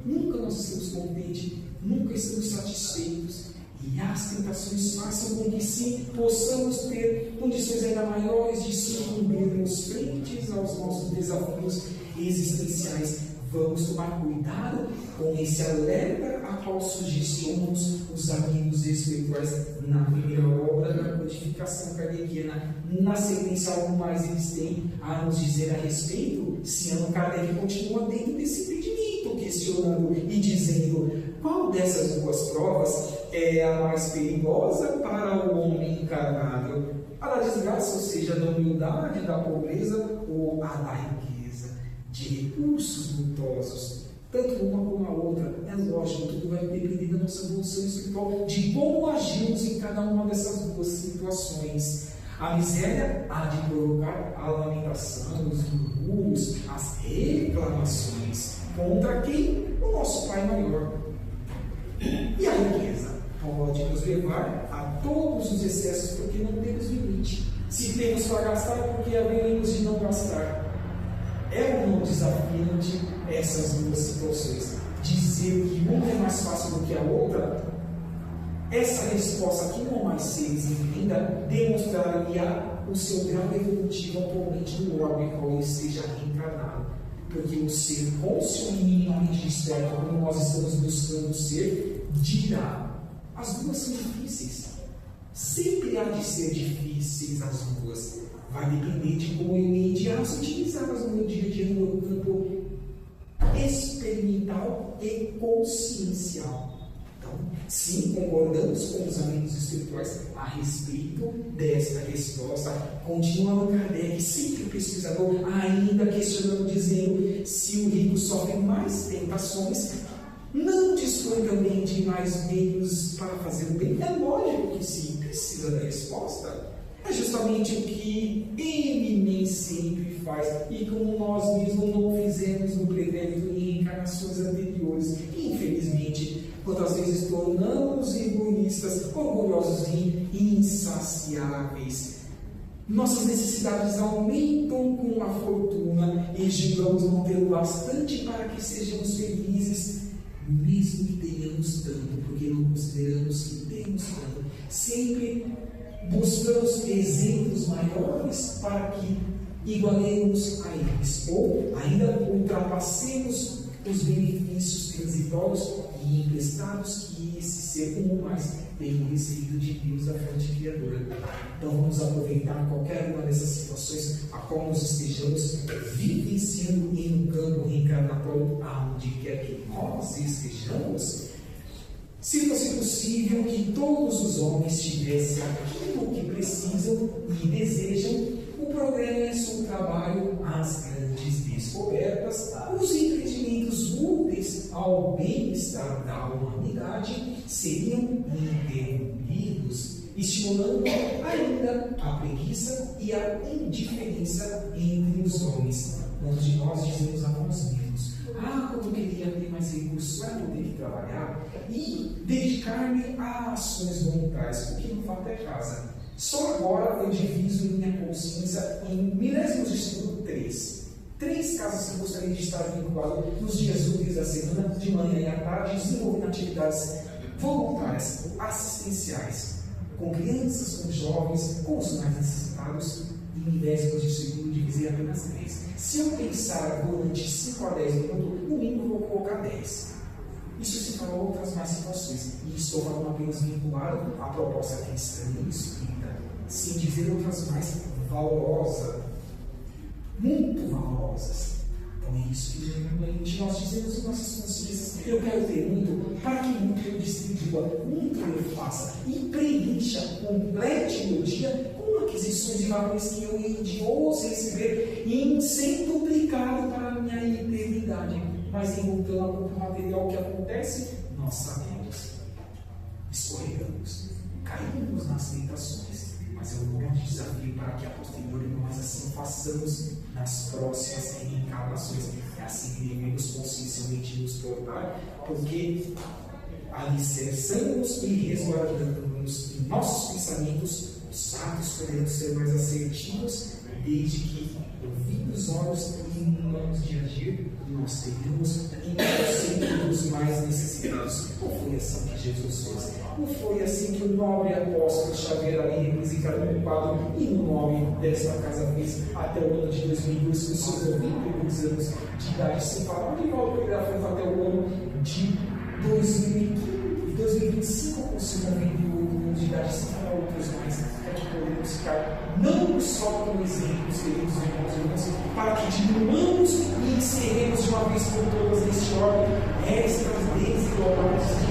Speaker 1: Nunca nós estamos contentes, nunca estamos satisfeitos. E as tentações façam com que sim possamos ter condições ainda maiores de sucumbirmos frente aos nossos desafios existenciais. Vamos tomar cuidado com esse alerta a qual sugestionamos os amigos espirituais na primeira obra da codificação kardeciana. Na sequência, algo mais eles têm a nos dizer a respeito, se Allan Kardec continua dentro desse impedimento, questionando e dizendo qual dessas duas provas é a mais perigosa para o homem encarnado: a da desgraça, ou seja, da humildade, da pobreza, ou a da riqueza, de recursos vultosos. Tanto uma como a outra, é lógico, tudo vai depender da nossa evolução espiritual, de como agimos em cada uma dessas duas situações. A miséria há de provocar a lamentação, os murmúrios, as reclamações. Contra quem? O nosso Pai Maior. E a riqueza pode nos levar a todos os excessos, porque não temos limite. Se temos para gastar, porque haveremos de não gastar. É um desafiante essas duas situações. Dizer que uma é mais fácil do que a outra, essa resposta que não mais seres entenda, demonstraria o seu grau evolutivo atualmente no órgão em qual ele esteja reencarnado. Porque o ser cônscio e minimamente desperto, como nós estamos buscando ser, dirá: as duas são difíceis. Sempre há de ser difíceis as duas. Vai depender de como eu irei utilizá-las no meu dia a dia, no meu campo experimental e consciencial. Então, sim, concordamos com os amigos espirituais a respeito desta resposta. Continua Allan Kardec, sempre pesquisador, ainda questionando, dizendo: se o rico sofre mais tentações, não dispõe também de mais meios para fazer o bem? É lógico que sim, precisa da resposta. É justamente o que ele nem sempre faz, e como nós mesmos não fizemos no pretérito em reencarnações anteriores. Infelizmente, quantas vezes tornamos egoístas, orgulhosos e insaciáveis. Nossas necessidades aumentam com a fortuna e julgamos não ter o bastante para que sejamos felizes, mesmo que tenhamos tanto, porque não consideramos que temos tanto. Sempre buscamos exemplos maiores para que igualemos a eles, ou ainda ultrapassemos os benefícios transitórios e emprestados que esse ser comum mais tem recebido de Deus, a fonte criadora. Então vamos aproveitar qualquer uma dessas situações a qual nós estejamos vivenciando em um campo reencarnatório, aonde quer que nós estejamos. Se fosse possível que todos os homens tivessem aquilo que precisam e desejam, o progresso, o trabalho, as grandes descobertas, os empreendimentos úteis ao bem-estar da humanidade seriam interrompidos, estimulando ainda a preguiça e a indiferença entre os homens. Muitos de nós dizemos a nós mesmos: como eu queria ter mais recursos para poder trabalhar e dedicar-me a ações voluntárias, porque no fato é casa. Só agora eu diviso minha consciência em milésimos de segundo 3 casas que eu gostaria de estar vinculado nos dias úteis da semana, de manhã e à tarde, desenvolvendo atividades voluntárias, assistenciais, com crianças, com jovens, com os mais necessitados, e milésimos de segundo divisei apenas 3. Se eu pensar durante 5 a 10 minutos, no mínimo eu vou colocar 10. Isso se fala outras mais situações, e estou falando apenas vinculado à proposta cristã e espírita, sem dizer outras mais valorosas, muito valorosas. Então é isso que geralmente nós dizemos em nossas consciências: eu quero ter muito, para que muito eu distribua, muito eu faça, e preencha, complete o meu dia com aquisições de valores que eu hei de ouso receber em centuplicado para a minha eternidade. Mas em voltando ao corpo material, o que acontece? Nós sabemos, escorregamos, caímos nas tentações, mas é um grande desafio para que a posteriori nós assim façamos nas próximas reencarnações. É assim que devemos consciencialmente nos tornar, porque alicerçamos e resguardamos em nossos pensamentos, os atos poderão ser mais assertivos, desde que, ouvindo os olhos e mãos de agir, nós tenhamos sempre os mais necessitados. Não foi assim que Jesus fez. Não foi assim que o nobre apóstolo Xavier, ali representado no quadro e no nome desta casa, fez até o ano de 2002, com seus 92 anos de idade, sem falar de volta que ele fez até o ano de 2025, com seus 98 anos de idade, sem falar outros mais, para que podemos ficar não só como exemplos, queridos irmãos e irmãs, para que diminuamos e encerremos de uma vez por todas neste ordem estas desigualdades de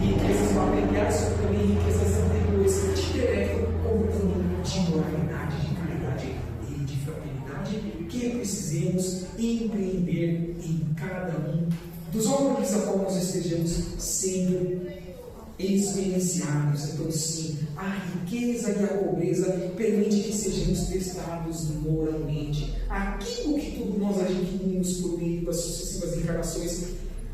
Speaker 1: riquezas materiais, como também riquezas anteriores, de intelecto, como também de moralidade, de caridade e de fraternidade, que precisemos empreender em cada um dos órgãos a qual nós estejamos sendo experienciados. Então, sim, a riqueza e a pobreza permite que sejamos testados moralmente. Aquilo que tudo nós adquirimos por meio das sucessivas encarnações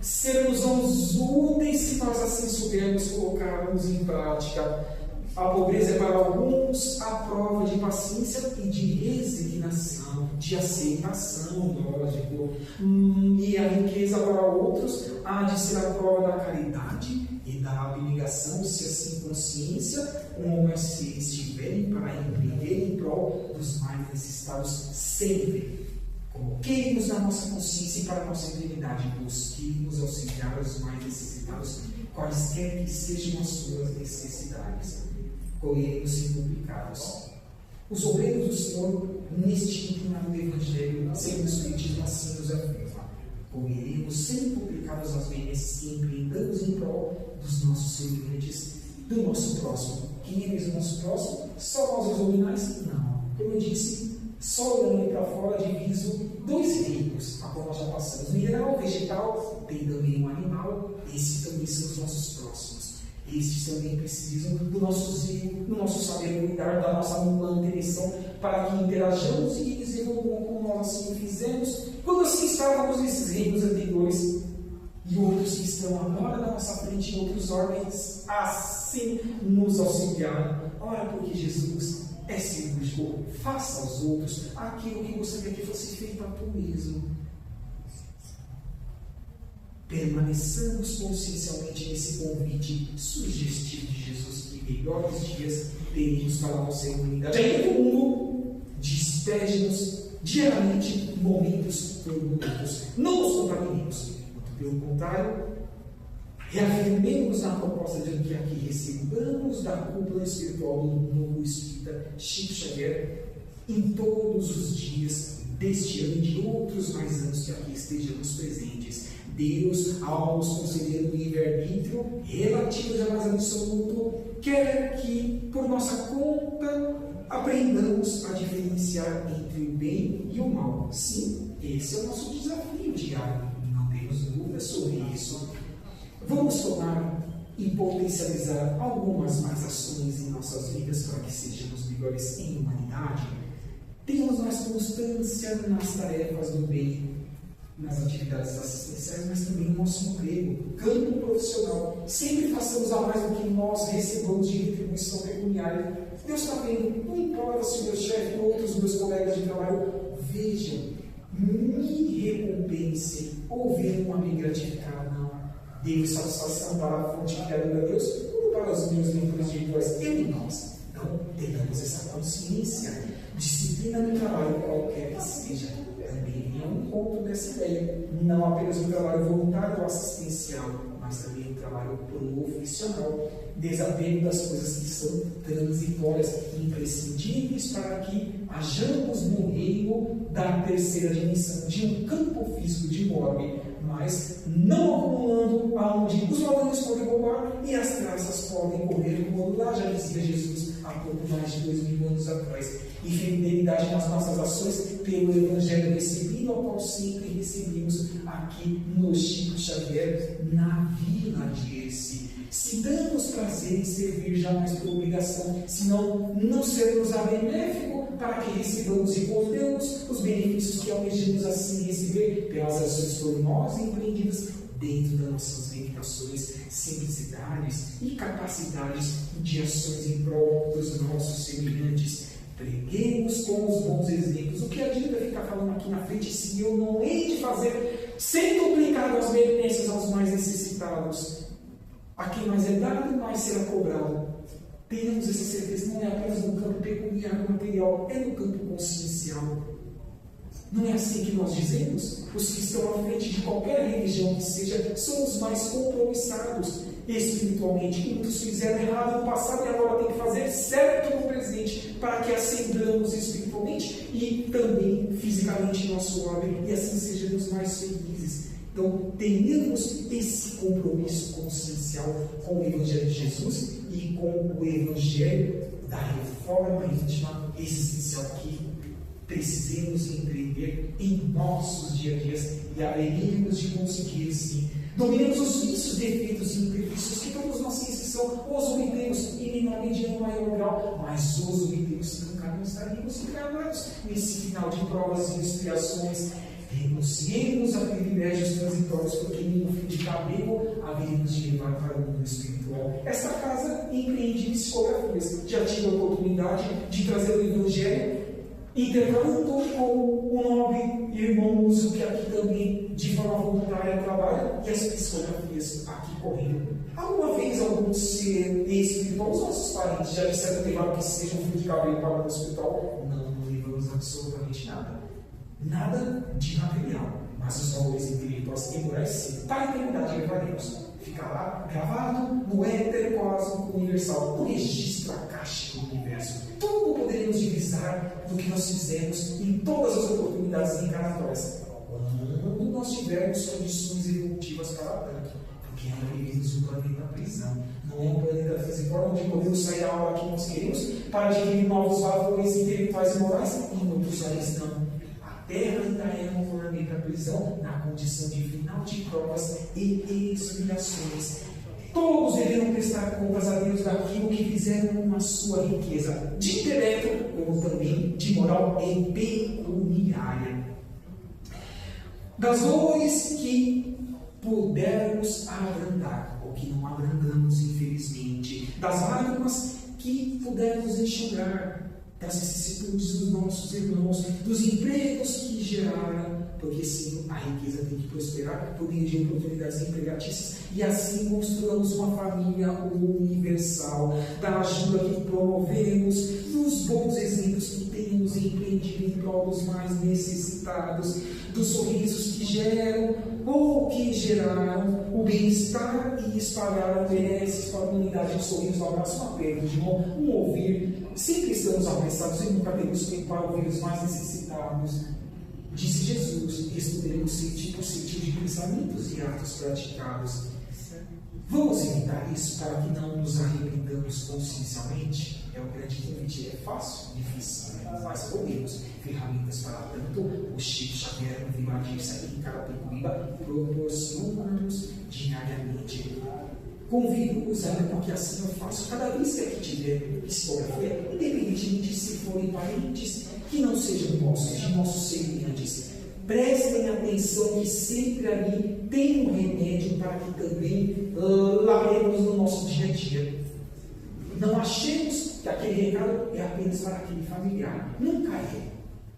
Speaker 1: serão-nos úteis se nós assim soubermos colocarmos em prática. A pobreza é para alguns a prova de paciência e de resignação, de aceitação, lógico. E a riqueza para outros há de ser a prova da caridade e da abnegação, se assim consciência, como se estiverem para empreender em prol dos mais necessitados sempre. Coloquemos na nossa consciência e para a nossa eternidade, busquemos auxiliar os mais necessitados, quaisquer que sejam as suas necessidades. Colheremos simplificados. Os obreiros do Senhor, neste inclinado do Evangelho, segundo o Espiritismo, assim nos afirma: colheremos simplificados as benesses que empreendamos em prol dos nossos semelhantes, do nosso próximo. Quem é mesmo o nosso próximo? Só nós os nominais? Não. Como eu disse, só olhando para fora diviso 2 reinos, a qual nós já passamos: mineral, vegetal, tem também um animal. Esses também são os nossos próximos. Estes também precisam do nosso zelo, do nosso saber cuidar, da nossa manutenção, para que interajamos e desenvolvamos como nós assim fizemos, quando assim estávamos nesses reinos anteriores, e outros que estão agora na nossa frente em outros órgãos, assim nos auxiliaram. Ora, porque Jesus é cirurgião. digo, faça aos outros aquilo que gostaria que fosse feito a tu mesmo. Permaneçamos consciencialmente nesse convite sugestivo de Jesus que melhores dias teremos para a nossa humanidade. Ainda que o mundo despede-nos diariamente momentos por momentos. Não nos contaminemos. Pelo contrário, reafirmemos na proposta de que aqui recebamos da cúpula espiritual do novo espírita Chico Xavier em todos os dias deste ano e de outros mais anos que aqui estejamos presentes. Deus, ao nos conceder o livre-arbítrio relativo jamais absoluto, quer que, por nossa conta, aprendamos a diferenciar entre o bem e o mal. Sim, esse é o nosso desafio diário, não temos dúvidas sobre isso. Vamos tomar e potencializar algumas mais ações em nossas vidas para que sejamos melhores em humanidade. Tenhamos mais constância nas tarefas do bem, nas atividades assistenciais, mas também no nosso emprego, campo profissional. Sempre façamos a mais do que nós recebamos de retribuição pecuniária. Deus está vendo, não importa se o meu chefe ou outros meus colegas de trabalho vejam, me recompensem ou vejam uma me gratificar. Não. Devo satisfação para a fonte criadora Deus, ou para os meus membros espirituais, eu e nós. Então, tenhamos essa consciência. Disciplina no trabalho, qualquer que seja, também é um ponto dessa ideia. Não apenas o trabalho voluntário ou assistencial, mas também o trabalho profissional. Desapego das coisas que são transitórias, imprescindíveis para que hajamos no reino da terceira dimensão, de um campo físico de morte, mas não acumulando aonde os ladrões podem roubar e as traças podem correr, como lá já dizia Jesus há pouco mais de 2000 anos atrás. E fidelidade nas nossas ações pelo Evangelho recebido, ao qual sempre recebemos aqui no Chico Xavier, na Vila de Esse. Se damos prazer em servir jamais por obrigação, senão não sermos a benéfico para que recebamos e contemos os benefícios que almejamos assim receber pelas ações por nós empreendidas dentro das nossas limitações, simplicidades e capacidades de ações em prol dos nossos semelhantes. Preguemos com os bons exemplos. O que adianta ficar falando aqui na frente se eu não hei de fazer centuplicado as beneficências aos mais necessitados? A quem mais é dado, mais será cobrado. Tenhamos essa certeza, não é apenas no campo pecuniário material, é no campo consciencial. Não é assim que nós dizemos? Os que estão à frente de qualquer religião que seja são os mais compromissados espiritualmente. Muitos fizeram errado no passado e agora tem que fazer certo no presente para que ascendamos espiritualmente e também fisicamente em nosso ordem e assim sejamos mais felizes. Então, tenhamos esse compromisso consciencial com o Evangelho de Jesus e com o Evangelho da reforma íntima existencial que precisemos empreender em nossos dia a dias e haveremos de conseguir, sim. Dominemos os vícios, defeitos e imprevistos que todos nós ciências são, os obtemos em menor medida ou maior grau, mas os obtemos se nunca não estaríamos encarnados nesse final de provas e expiações. Renunciemos a privilégios transitórios, porque no fim de cabelo haveremos de levar para o mundo espiritual. Esta casa empreende psicografias. Já tive a oportunidade de trazer o Evangelho, intercalando com o nobre irmão músico que aqui também, de forma voluntária, trabalha, e as psicografias aqui correndo. Alguma vez algum ser espiritual, os nossos parentes já disseram que seja um fio de cabelo para o hospital? Não levamos absolutamente nada. Nada de material, mas os valores intelectuais e morais sim. Para a eternidade levaremos. Ficará gravado no éter cósmico universal, no registro akáshico do universo. Tudo poderemos divisar do que nós fizemos em todas as oportunidades encarnatórias, quando nós tivermos condições evolutivas para tanto. Porque não vivemos um planeta prisão, não é um planeta físico onde podemos sair a hora que nós queremos para adquirir novos valores intelectuais e morais, e em outros países não. A Terra ainda é um planeta prisão na condição de final de provas e expiações. Todos deverão prestar contas a Deus daquilo que fizeram na sua riqueza, de intelecto, como também de moral e pecuniária. Das dores que pudermos abrandar, ou que não abrandamos, infelizmente, das lágrimas que pudermos enxugar, das vicissitudes dos nossos irmãos, dos empregos que geraram, porque sim, a riqueza tem que prosperar por meio de oportunidades empregatícias, e assim construamos uma família universal, da ajuda que promovemos, dos bons exemplos que temos empreendido em prol dos mais necessitados, dos sorrisos que geram ou que geraram o bem-estar e espalharam benesses para a humanidade. Um sorriso, um abraço, um aperto de mão, um ouvir. Sempre estamos apressados e nunca temos tempo para ouvir os mais necessitados. Disse Jesus, e estudaremos sentido por sentido de pensamentos e atos praticados. Vamos imitar isso para que não nos arrependamos consciencialmente? É o grande convite. É fácil? Difícil, né? Mas podemos. Ferramentas para tanto. O Chico Xavier, no Vimadista aqui em Carapicuíba, proporciona-nos diariamente. Convido-os ainda porque assim eu faço. Cada vez que aqui tiver psicografia, independentemente se forem parentes que não sejam nossos, de nossos semelhantes, prestem atenção que sempre ali tem um remédio para que também lavemos no nosso dia a dia. Não achemos que aquele recado é apenas para aquele familiar. Nunca é.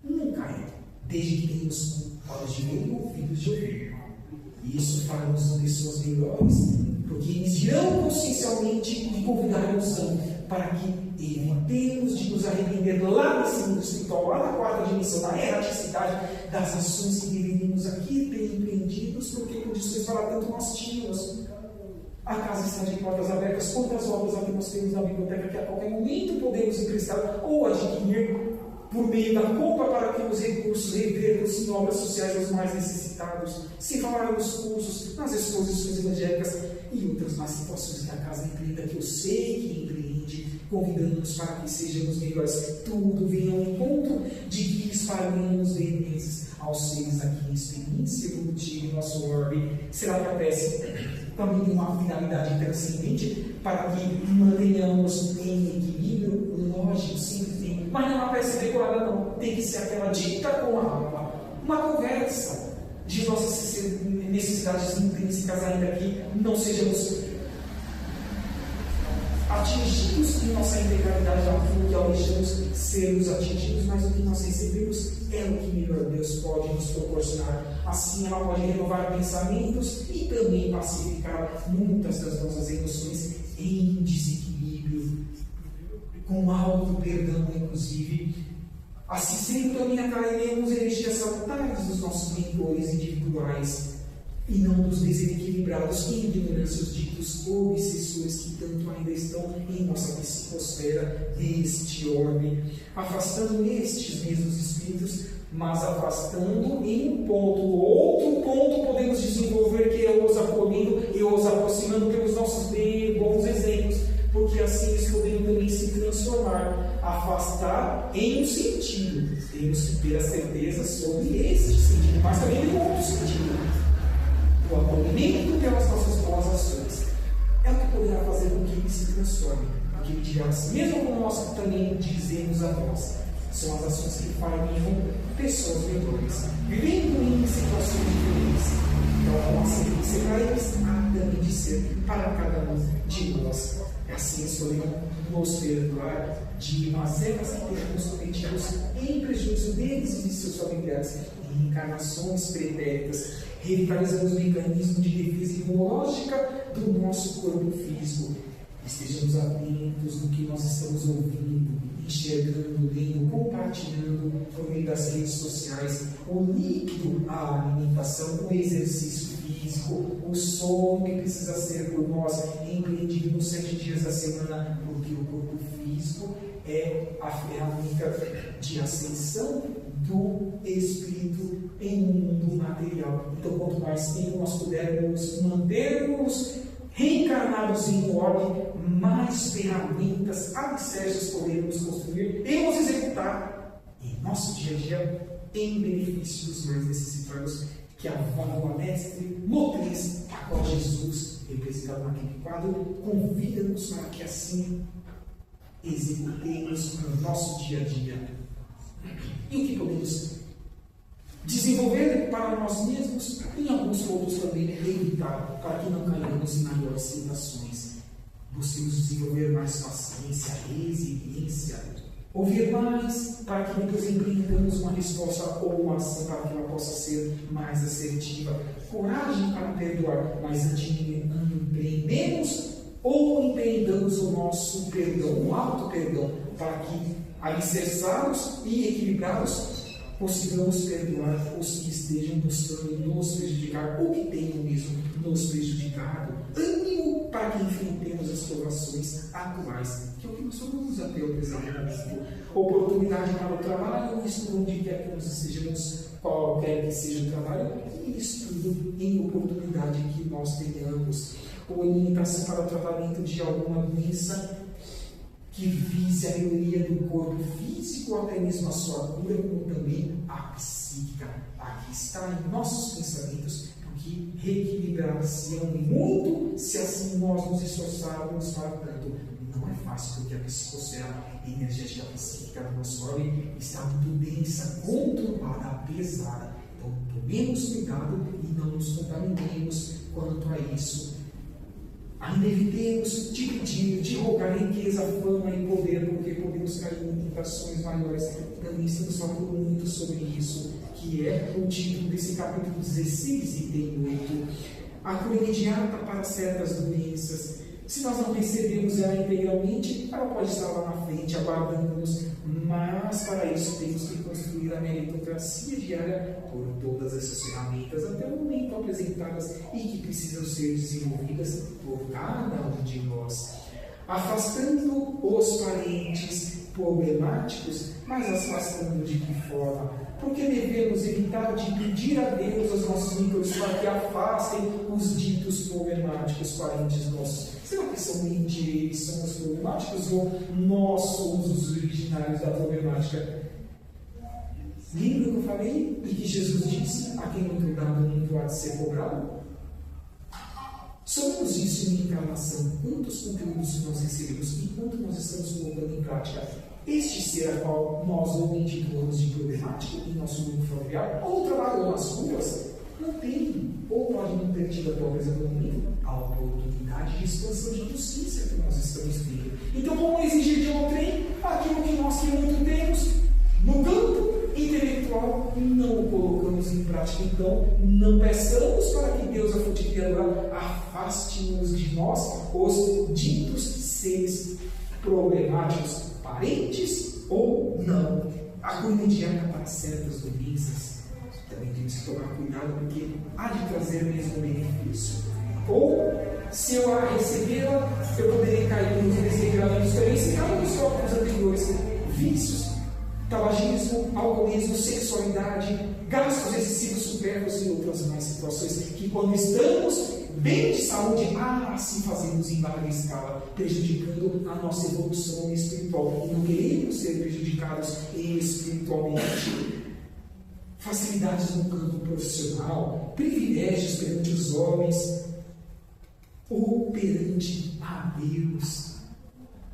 Speaker 1: Nunca é. Desde que tenhamos olhos de ver e ouvidos de ouvir. E isso fará-nos pessoas melhores, porque eles irão consciencialmente e convidaremos para que evitemos de nos arrepender lá nesse mundo espiritual, lá na quarta dimensão, na erraticidade das ações que deveríamos aqui ter empreendidos, porque condições para tanto nós tínhamos. A casa está de portas abertas. Quantas obras aqui nós temos na biblioteca que a qualquer momento podemos emprestar ou adquirir por meio da compra para que os recursos revertam-se em obras sociais aos mais necessitados, se falar nos cursos, nas exposições evangélicas e outras mais situações que a casa empreenda, que eu sei que empreende, convidando-nos para que sejamos melhores. Tudo venha ao encontro de que espalhemos remessas aos seres aqui em experiência evolutiva em nosso orbe. Será que a prece também tem uma finalidade transcendente para que mantenhamos em equilíbrio? Lógico, sempre tem, mas não é uma prece decorada, não. Tem que ser aquela dita com a alma, uma conversa de nossas necessidades intrínsecas, ainda que não sejamos atingidos em nossa integralidade daquilo que almejamos sermos atingidos, mas o que nós recebemos é o que melhor Deus pode nos proporcionar. Assim ela pode renovar pensamentos e também pacificar muitas das nossas emoções em desequilíbrio, com alto perdão, inclusive. Assim sendo, também atrairemos energias salutares dos nossos mentores individuais e não dos desequilibrados em ignorância, os ditos obsessores que tanto ainda estão em nossa psicosfera deste orbe, afastando estes mesmos espíritos, mas afastando em um ponto. Outro ponto podemos desenvolver, que é os acolhendo e os aproximando pelos nossos bons exemplos, porque assim eles poderiam também se transformar. Afastar em um sentido, temos que ter a certeza sobre este sentido, mas também em outro sentido. O acolhimento pelas nossas boas ações é o que poderá fazer com que ele se transforme, porque ele dirá assim, mesmo como nós também dizemos a nós, são as ações que fariam pessoas melhores, vivendo em situações diferentes. Então, a nossa delícia para eles há também de ser para cada um de nós. Assim eles poderão nos perdoar de mazelas que tenhamos cometidos em prejuízo deles e de seus familiares, em encarnações pretéritas. Revitalizamos o mecanismo de defesa imunológica do nosso corpo físico. Estejamos atentos no que nós estamos ouvindo, enxergando, lendo, compartilhando por meio das redes sociais, o líquido, a alimentação, o exercício físico, o sono que precisa ser por nós empreendido nos 7 dias da semana, porque o corpo físico é a ferramenta de ascensão do espírito em um mundo material. Então, quanto mais tempo nós pudermos mantermos reencarnados em um orbe, mais ferramentas, alicerces poderemos construir e nos executar em nosso dia a dia em benefício dos mais necessitados, que a válvula mestre motriz, a qual Jesus, representado naquele quadro, convida-nos para que assim executemos no nosso dia a dia. E o que podemos desenvolver para nós mesmos, em alguns pontos também evitar, para que não caímos em maiores tentações. Busquemos desenvolver mais paciência, resiliência, Ouvir mais para que depois empreendamos uma resposta ou uma ação para que ela possa ser mais assertiva. Coragem para perdoar, mas empreendemos ou empreendamos o nosso perdão, o auto-perdão, para que, alicerçados e equilibrados, consigamos perdoar os que estejam buscando nos prejudicar ou que tenham mesmo nos prejudicado. Ânimo para que enfrentemos as provações atuais, que é o que nós somos até o presente momento. Oportunidade para o trabalho, estudo onde quer que nós estejamos, qualquer que seja o trabalho, e estudo em oportunidade que nós tenhamos. Orientação para o tratamento de alguma doença que vise a melhoria do corpo físico, ou até mesmo a sua cura, como também a psíquica. Aqui está em nossos pensamentos, que reequilibrar-se-ão muito se assim nós nos esforçarmos para tanto. Não é fácil, porque a psicosfera energética psíquica do nosso homem está muito densa, conturbada, pesada. Então, tomemos cuidado e não nos contaminemos quanto a isso. Ainda evitemos de pedir, de rogar riqueza, fama e poder, porque podemos cair em tentações maiores. Também estamos falando muito sobre isso, que é o título desse capítulo 16, item 8. A cura imediata para certas doenças. Se nós não recebemos ela integralmente, ela pode estar lá na frente, aguardando-nos, mas para isso temos que construir a meritocracia diária por todas essas ferramentas até o momento apresentadas e que precisam ser desenvolvidas por cada um de nós. Afastando os parentes problemáticos, mas afastando de que forma? Porque devemos evitar de pedir a Deus aos nossos ímpios para que afastem os ditos problemáticos parentes nossos. Será que são eles são os problemáticos ou nós somos os originários da problemática? Lembra que eu falei e que Jesus disse: a quem muito dado, muito há de ser cobrado? Somos isso em encarnação. Quantos conteúdos nós recebemos e quanto nós estamos colocando em prática? Este ser a qual nós ou intitulamos de problemático em nosso grupo familiar, ou trabalham nas ruas, não tem, ou pode não ter tido até o presente momento, a oportunidade de expansão de justiça que nós estamos tendo. Então, como exigir de outrem aquilo que nós que muito temos no campo intelectual, não o colocamos em prática? Então, não peçamos para que Deus, a fonte criadora, afaste-nos de nós os ditos seres problemáticos, parentes ou não. A cura imediata para certas doenças também temos que tomar cuidado, porque há de trazer mesmo benefício. Ou, se eu a recebê-la, eu poderia cair nos desregramentos também, se cair nos tópicos anteriores: vícios, tabagismo, alcoolismo, sexualidade, gastos excessivos supérfluos e outras mais situações que, quando estamos bem de saúde, assim fazemos em larga escala, prejudicando a nossa evolução espiritual. E não queremos ser prejudicados espiritualmente. Facilidades no campo profissional, privilégios perante os homens ou perante a Deus.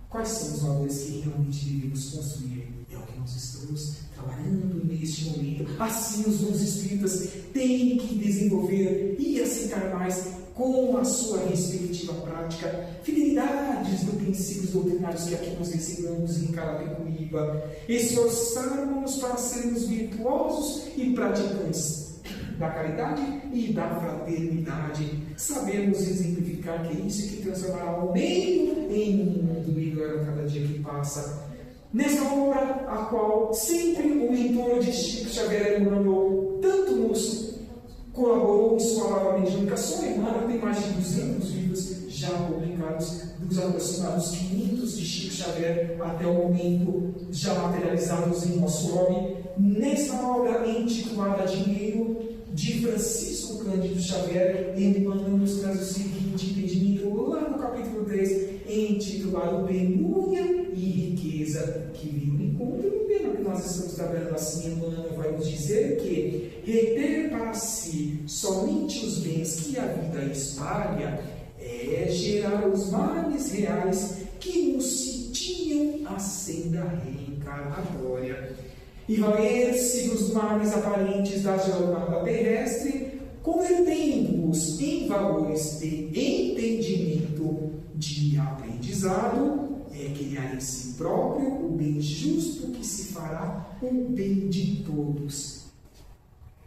Speaker 1: Quais são os valores que realmente devemos construir? É o que nós estamos trabalhando neste momento. Assim, os dons espíritas têm que desenvolver e aceitar mais com a sua respectiva prática fidelidades dos princípios doutrinários que aqui nós recebemos em Carapicuíba. Esforçarmos para sermos virtuosos e praticantes da caridade e da fraternidade. Sabemos exemplificar que é isso que transformará o meio em um mundo melhor a cada dia que passa. Nesta obra, a qual sempre o mentor de Chico Xavier Emmanuel tanto nos colaborou em sua lavra mediúnica, só Emmanuel tem mais de 200 livros já publicados, dos aproximados 500 de Chico Xavier até o momento, já materializados em nosso nome. Nesta obra intitulada Dinheiro, de Francisco Cândido Xavier, Emmanuel nos traz o seguinte entendimento lá no capítulo 3, intitulado Penúria e Riqueza, que vem no encontro do tema que nós estamos trabalhando. Assim, Emmanuel vai nos dizer que reter para si somente os bens que a vida espalha é gerar os males reais que nos sitiam a senda reencarnatória. E valer-se dos males aparentes da jornada terrestre, convertendo-os em valores de entendimento, de aprendizado, é criar em si próprio o bem justo que se fará o bem de todos.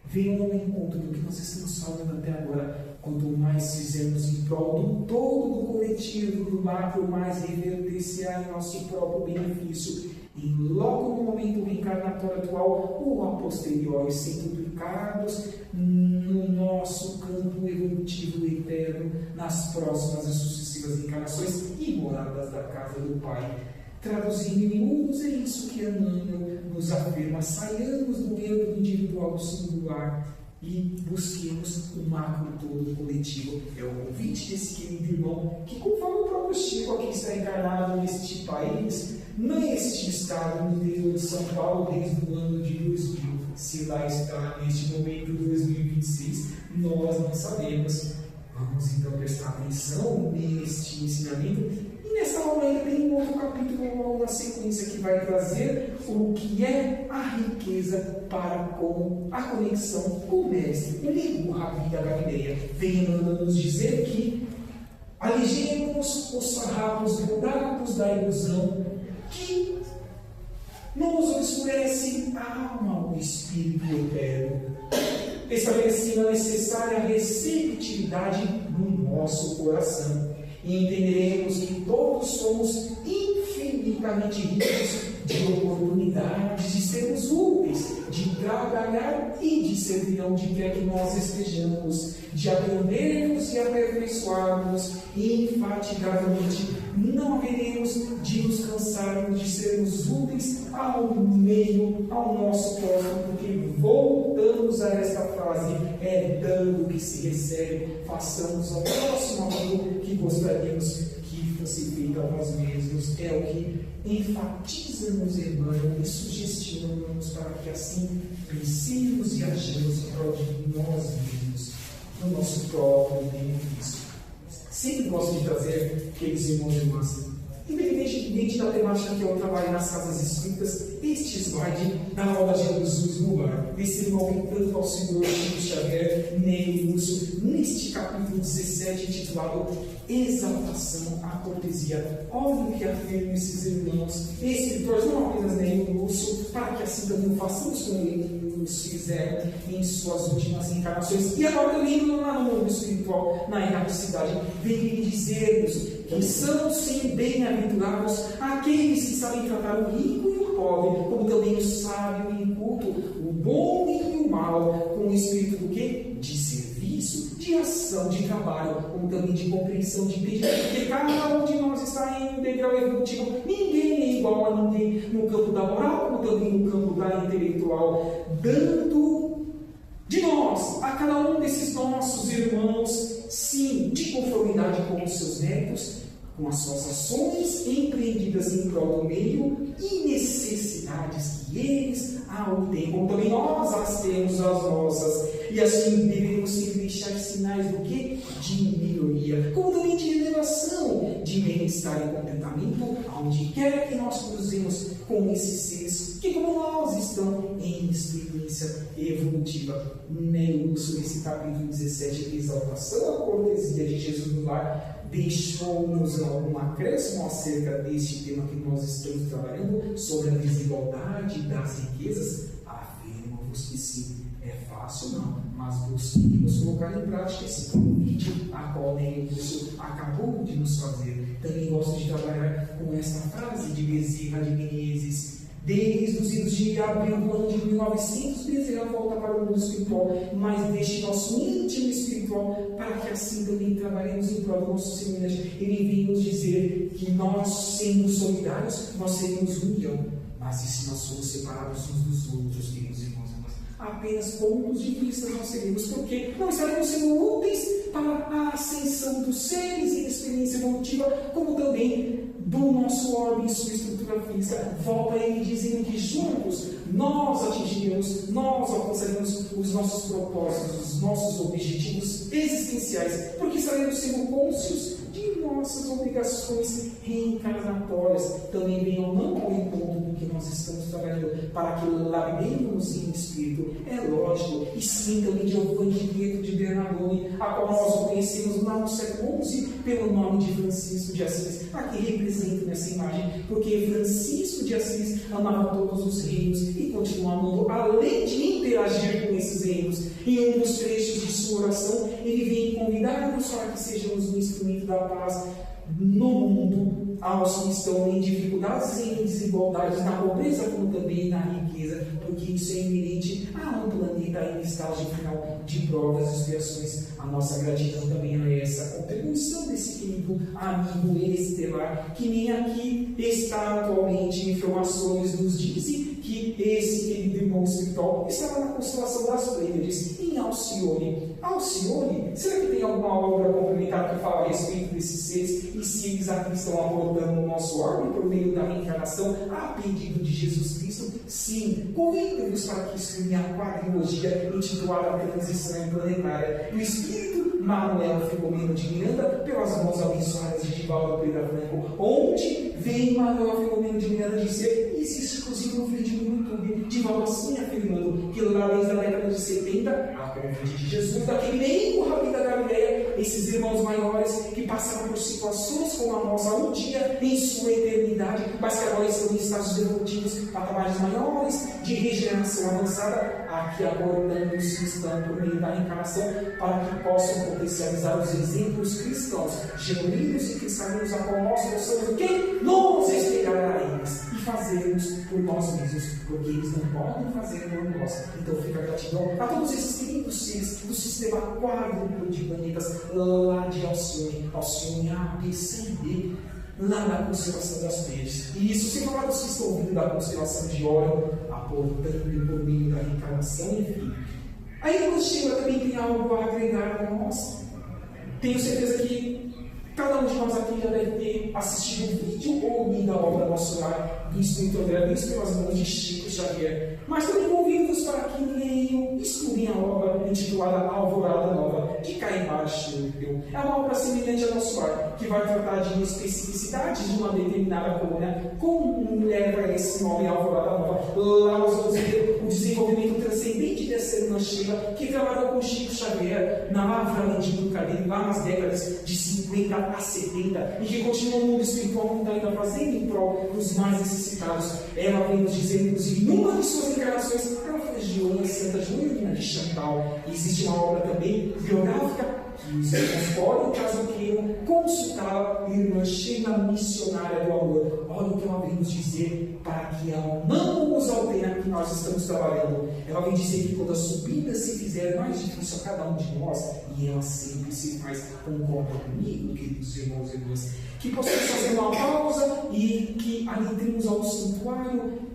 Speaker 1: Venham ao encontro do que nós estamos falando até agora. Quanto mais fizermos em prol do todo, do coletivo, do macro, mais reverter-se-á em nosso próprio benefício. E logo no momento reencarnatório atual ou a posteriori, sendo duplicados no nosso campo evolutivo eterno, nas próximas e sucessivas encarnações e moradas da casa do Pai. Traduzindo em miúdos, é isso que Emmanuel nos afirma: saiamos do eu individual do singular e busquemos o macro todo coletivo. É o convite desse querido irmão que, conforme o próprio Chico aqui está encarnado neste país, neste estado, no interior de São Paulo, desde o ano de 2000. Se lá está neste momento de 2026, nós não sabemos. Vamos então prestar atenção neste ensinamento. E nessa aula ainda tem um outro capítulo na sequência que vai trazer o que é a riqueza para com a conexão com o Mestre, o Rabi da Galileia. Vem nos dizer que alijemos os farrapos grudados da ilusão que nos obscurece a alma, o espírito eterno, estabelecendo a necessária receptividade no nosso coração. E entenderemos que todos somos infinitamente ricos de oportunidades de sermos úteis, de trabalhar e de servir onde quer que nós estejamos, de aprendermos e aperfeiçoarmos infatigavelmente. Não haveremos de nos cansarmos de sermos úteis ao meio, ao nosso próximo, porque voltamos a esta frase: é dando que se recebe. Façamos ao próximo aquilo que gostaríamos que fosse feito a nós mesmos. É o que enfatiza-nos Emmanuel e sugestiona-nos para que assim pensemos e agimos em prol de nós mesmos, no nosso próprio benefício. Sempre gosto de trazer aqueles irmãos e irmãs, independentemente da temática que eu trabalho nas casas espíritas, este slide da aula de Jesus Goulart, desse irmão que tanto ao Senhor Chico Xavier, Ney Lúcio, neste capítulo 17, intitulado Exaltação à Cortesia. Olha o que afirmam esses irmãos escritores, não apenas Ney Lúcio, para que assim também o façamos como eles fizeram em suas últimas encarnações. E agora também lá no mundo espiritual, na erraticidade, vem dizer-nos que são sim bem-aventurados aqueles que sabem tratar o rico e o pobre, como também o sábio e o culto, o bom e o mal, com o espírito do quê? De serviço, de ação, de trabalho, como também de compreensão, de entendimento, porque cada um de nós está em um degrau evolutivo. Ninguém é igual a ninguém no campo da moral, como também no campo da intelectual, dando de nós, a cada um desses nossos irmãos, sim, de conformidade com os seus méritos, com as suas ações empreendidas em prol do meio e necessidades que eles têm, como também nós as temos as nossas, e assim devemos sempre deixar sinais do que? De melhoria, como também de elevação, de bem-estar e contentamento, aonde quer que nós cruzemos com esses seres que, como nós, estão em experiência evolutiva. Lúcio, nesse capítulo 17, de Exaltação à Cortesia de Jesus no Lar, deixou-nos algum acréscimo acerca deste tema que nós estamos trabalhando, sobre a desigualdade das riquezas. Afirmo-vos que sim, é fácil não, mas busquemos colocar em prática esse convite a qual Lúcio acabou de nos fazer. Também gosto de trabalhar com esta frase de Bezerra de Menezes: desde os idos de abril do ano de 1900, Bezerra volta para o mundo espiritual, mas deixe nosso íntimo espiritual, para que assim também trabalhemos em prol do nosso semelhante. Ele vem nos dizer que nós, sendo solidários, nós seremos união, mas e se nós formos separados uns dos outros, queridos irmãos e irmãs? Apenas pontos de vista nós seremos, porque não estaremos sendo úteis para a ascensão dos seres em experiência evolutiva, como também do nosso órgão e sua estrutura física. Volta ele dizendo que juntos nós atingiremos, nós alcançaremos os nossos propósitos, os nossos objetivos existenciais, porque estaremos sendo cônscios de nossas obrigações reencarnatórias também venham não ao encontro do que nós estamos trabalhando, para que labemos em espírito, é lógico, e sim também de Giovanni Pietro de Bernardone, a qual nós conhecemos lá no século XI pelo nome de Francisco de Assis, aqui representa nessa imagem, porque Francisco de Assis amava todos os reinos e continua amando, além de interagir com esses reinos. Em um dos trechos de sua oração, ele vem convidar-nos para que sejamos um instrumento da paz no mundo, aos que estão em dificuldades e em desigualdades, na pobreza como também na riqueza, porque isso é inerente a um planeta em estágio final de provas e expiações. A nossa gratidão também a essa contribuição desse querido amigo estelar, que nem aqui está atualmente. Informações nos dizem que esse querido irmão espiritual estava na constelação das Pleiades, em Alcione. Alcione, será que tem alguma obra complementar que fala a respeito desses seres e se eles aqui estão abordando o nosso órgão por meio da reencarnação a pedido de Jesus Cristo? Sim, convido-vos para que estudem a quadrilogia intitulada Transição Planetária. E o Espírito Manuel Filomeno de Miranda, pelas mãos abençoadas de Divaldo Pereira Franco, onde vem Manuel Filomeno de Miranda dizer, existe inclusive um vídeo no YouTube, Divaldo assim afirmando que lá desde a década de 70, a convite de Jesus, daquele nem o Rabi da Galileia, esses irmãos maiores que passaram por situações como a nossa um dia em sua eternidade, mas que agora estão em estágios evolutivos, patamares maiores, de regeneração avançada, aqui abordando-se estão por meio da reencarnação, para que possam potencializar os exemplos cristãos, genuínos e cristãos, a qual nós possamos o quê? Nos espelhar a eles e fazermos por nós mesmos, porque eles não podem fazer por nós. Então fica gratidão a todos esses queridos seres do sistema quádruplo de planetas lá de Alcione, Alcione A, B, C e D, lá na constelação das Pleiades. E isso sem falar dos que estão vindo da constelação de Órion, aportando por meio da reencarnação, enfim. Aí quando chega também tem algo a agregar a nós. Tenho certeza que cada um de nós aqui já deve ter assistido um vídeo ou lido a obra Nosso Lar do Espírito André Luiz pelas mãos de Chico Xavier. Mas também convido-vos para que leiam e estudem a obra intitulada Alvorada Nova, de Caimar Schurkel. É uma obra semelhante a Nosso Lar, que vai tratar de especificidades de uma determinada colônia. Como leva esse nome Alvorada Nova? Lá nós vamos ver o desenvolvimento transcendente dessa irmã Sheila, que trabalhou com Chico Xavier na Lavra do Cariri, lá nas décadas de 50 a 70, e que continua no mundo espiritual, como está ainda fazendo em prol dos mais necessitados. Ela vem nos dizer, inclusive, numa de suas encarnações, ela foi Joana Santa Joanina de Chantal. E existe uma obra também biográfica que os irmãos podem, caso queiram, consultá-la, irmã Sheila Missionária do Amor. Olha o que ela vem nos dizer, para que ela não nos altere que nós estamos trabalhando. Ela vem dizer que quando a subida se fizer mais difícil a cada um de nós, e ela sempre se faz, concorda comigo, queridos irmãos e irmãs, que possamos fazer uma pausa e que adentremos ao santuário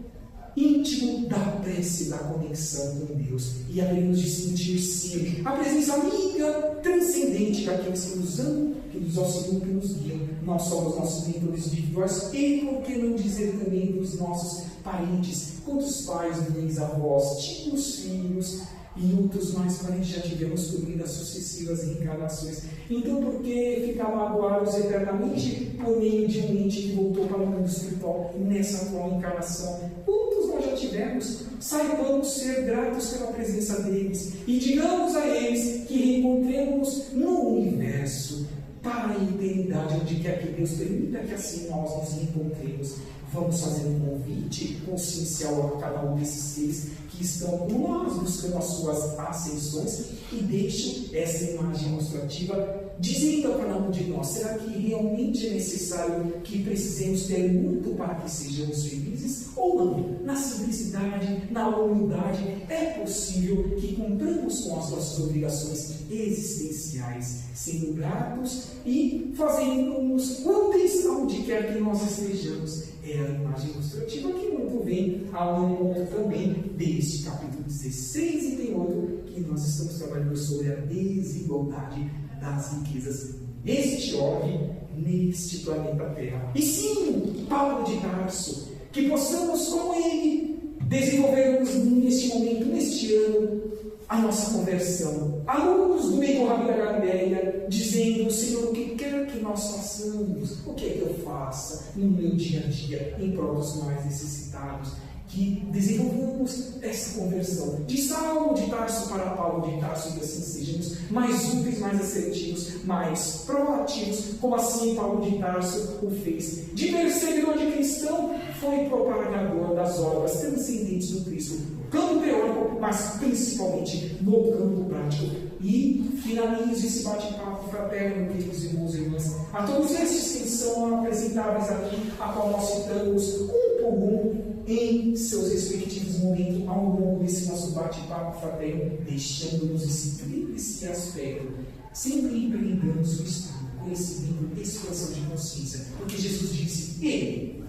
Speaker 1: íntimo da prece, da conexão com Deus, e haveremos de sentir sim a presença amiga, transcendente daqueles que nos amam, que nos auxiliam, que nos guiam. Nós somos nossos mentores individuais e, por que não dizer também, dos nossos parentes, quantos pais, mães, avós, tios, filhos e outros mais parentes já tivemos por meio das sucessivas reencarnações. Então, por que ficar magoados eternamente por meio de um ente que voltou para o mundo espiritual nessa atual encarnação? Quantos nós já tivemos? Saibamos ser gratos pela presença deles e digamos a eles que reencontremos no universo para a eternidade, onde quer que Deus permita que assim nós nos encontremos. Vamos fazer um convite consciencial a cada um desses seres que estão com nós, buscando as suas ascensões, e deixam essa imagem ilustrativa dizendo a cada um de nós: será que realmente é necessário que precisemos ter muito para que sejamos felizes? Ou não? Na simplicidade, na humildade, é possível que cumpramos com as nossas obrigações existenciais, sendo gratos e fazendo-nos úteis aonde quer que nós estejamos. É a imagem ilustrativa que muito vem ao encontro também deste capítulo 16 e tem outro que nós estamos trabalhando sobre a desigualdade das riquezas neste orbe, neste planeta Terra. E sim, Paulo de Tarso, que possamos, como ele, desenvolvermos neste momento, neste ano,
Speaker 3: a nossa conversão. Alunos do meio do Rabi da Galileia, dizendo: Senhor, o que quer que nós façamos? O que é que eu faça no meu dia a dia em prol dos mais necessitados? Que desenvolvamos essa conversão de Saulo de Tarso para Paulo de Tarso, e que assim sejamos mais úteis, mais assertivos, mais proativos, como assim Paulo de Tarso o fez. De perseguidor de cristão, foi propagador das obras transcendentes do Cristo, no campo teórico, mas principalmente no campo prático. E finalizo esse bate-papo fraterno, queridos irmãos e irmãs, a todos estes que são apresentáveis aqui, a qual nós citamos um por um em seus respectivos momentos ao longo desse nosso bate-papo fraterno, deixando-nos esse tríplice aspecto, sempre empreendamos o estudo, conhecimento, expansão de consciência, porque Jesus disse: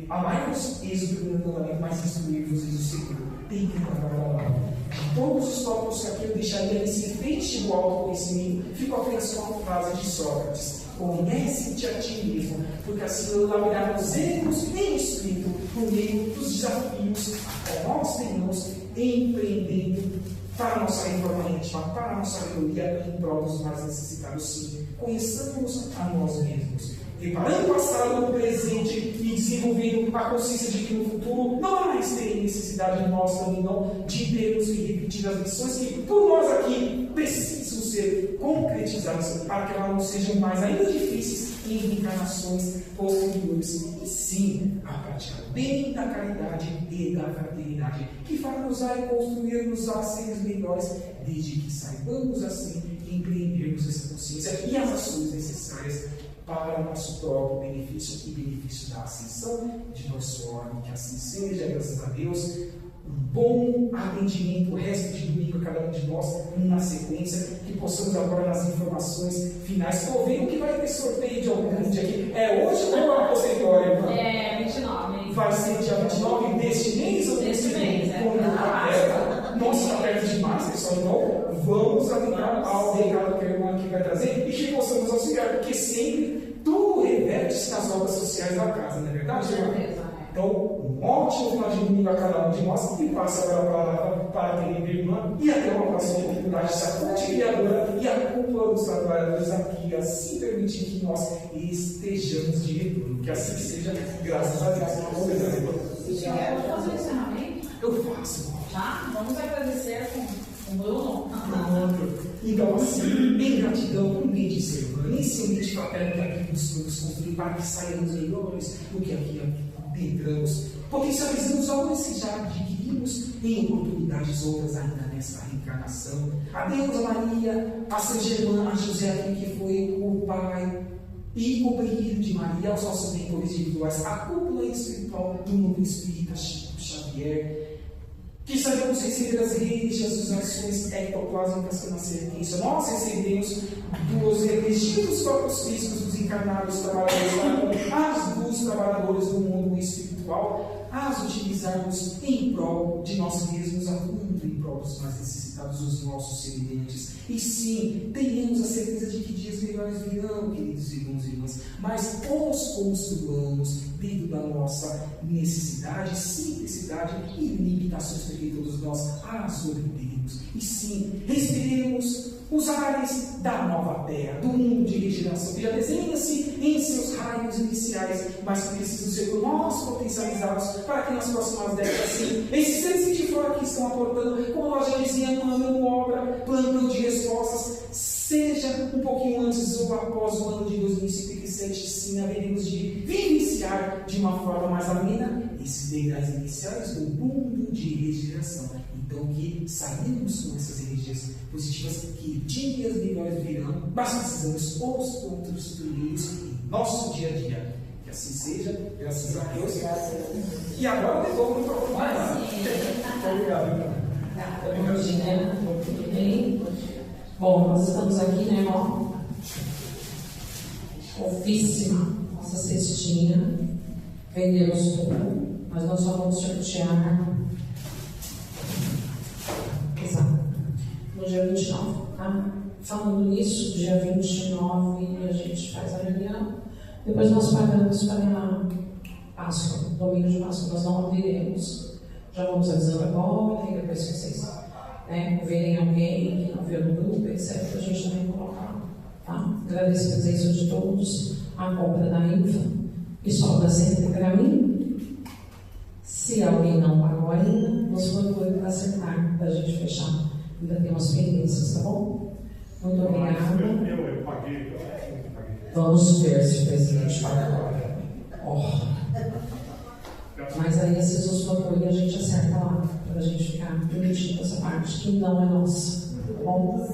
Speaker 3: amai-vos, eis o primeiro mandamento, mas instruir-vos, eis o segundo. Tem que trabalhar. De todos os tópicos que aqui eu deixaria nesse enfeite do autoconhecimento, fico apenas com a frase de Sócrates: conhece-te a ti mesmo, porque assim lavraremos em espírito por meio dos desafios que nós tenhamos empreendendo para a nossa reforma íntima, para a nossa melhoria em prol dos mais necessitados. Sim, conheçamos a nós mesmos, preparando o passado no presente e desenvolvendo a consciência de que no futuro não mais tem necessidade de nós também não de termos que repetir as lições que por nós aqui precisam ser concretizadas para que elas não sejam mais ainda difíceis em encarnações posteriores. E sim, a prática bem da caridade e da fraternidade, que fará-nos a construir-nos a seres melhores, desde que saibamos assim empreendermos essa consciência e as ações necessárias para o nosso próprio benefício e benefício da ascensão de nosso órgão. Que assim seja, graças a Deus. Um bom atendimento, o resto de domingo a cada um de nós, na sequência, que possamos agora nas informações finais. Estou vendo que vai ter sorteio de algum dia aqui. É hoje ou é a posteriori, irmão?
Speaker 4: É 29.
Speaker 3: Vai ser dia 29 deste mês ou
Speaker 4: deste mês?
Speaker 3: Nossa, está perto demais, pessoal. Então, vamos atentar ao recado que a irmã aqui vai trazer e que possamos auxiliar, porque sempre tudo reverte-se nas obras sociais da casa, não é verdade, irmã? Então, um ótimo final de domingo a cada um de nós, e passo agora a palavra para a querida irmã, e até uma próxima oportunidade, essa fonte criadora e a cúpula dos trabalhadores aqui, assim permitir que nós estejamos de retorno. Que assim seja, graças a Deus.
Speaker 4: Eu vou fazer o encerramento.
Speaker 3: Eu faço.
Speaker 4: Tá? Vamos agradecer com o Bruno.
Speaker 3: Então, assim, em gratidão, por meio de ser humano, nesse ambiente fraterno que aqui buscamos construir para que saiamos melhores do que aqui entramos, potencializamos algo que já adquirimos em oportunidades outras ainda nesta reencarnação. A Deus, a Maria, a São Germán, a José aqui, que foi o pai e o brinquedo de Maria, aos nossos mentores individuais, a cúpula espiritual do mundo espírita, Chico Xavier. Que saibamos receber as realizações ectoplásmicas que na sequência nós recebemos dos revestidos corpos físicos dos encarnados trabalhadores, as dos trabalhadores do mundo espiritual, as utilizarmos em prol de nós mesmos, atuando em prol dos mais necessitados, os nossos semelhantes. E sim, tenhamos a certeza de que dias melhores virão, queridos irmãos e irmãs, mas os construamos dentro da nossa necessidade, simplicidade e limitações, porque todos nós as obtemos. E sim, respiremos os ares da nova terra, do mundo de regeneração, que já desenha-se em seus raios iniciais, mas que precisam ser por nós potencializados para que nas próximas décadas, sim, esses seres de fora que estão aportando, como nós já dizíamos, uma obra, plantão de respostas, seja um pouquinho antes ou após o ano de 2057, sim, haveremos de vivenciar de uma forma mais amena esses degraus iniciais do mundo de regeneração. Então, que saímos com essas energias positivas, que dias melhores virão, mas precisamos os construí-los em nosso dia a dia. Que assim seja, graças a Deus. E agora devolvo para o Obrigado.
Speaker 5: Tudo bem? Bom, nós estamos aqui, né, irmão? Fofíssima nossa cestinha. Vendemos tudo, mas nós só vamos sortear. Exato. No dia 29, tá? Falando nisso, dia 29 a gente faz a reunião. Depois nós pagamos para a Páscoa, domingo de Páscoa, nós não abriremos. Já vamos avisando agora, e depois vocês né, verem alguém que não viu no grupo, etc., a gente também colocar. Tá? Agradeço a presença de todos, a compra da INFA, que sobra sempre para mim. Se alguém não pagou ainda, nos procure para acertar, para a gente fechar. Ainda tem umas pendências, tá bom? Muito obrigada.
Speaker 6: Eu paguei.
Speaker 5: Vamos ver se o presidente pagou. Mas aí esses nos procurem e a gente acerta lá, para a gente ficar permitindo essa parte que não é nossa, tá bom?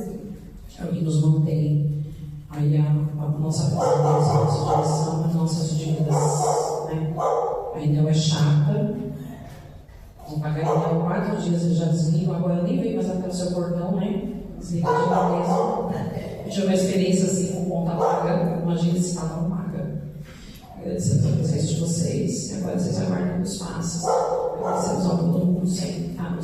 Speaker 5: É o que nos mantém aí a nossa presença, a nossa direção, as nossas dívidas, né? A Enel é chata. Vou pagar Enel 4 dias e já desligo, agora eu nem venho mais até o seu portão, né? Desliga de uma vez. Eu tive uma experiência assim com conta paga, imagina se paga não paga. Agradecer a presença de vocês, e agora vocês aguardam os passos. Agradecemos ao todo mundo sempre, tá?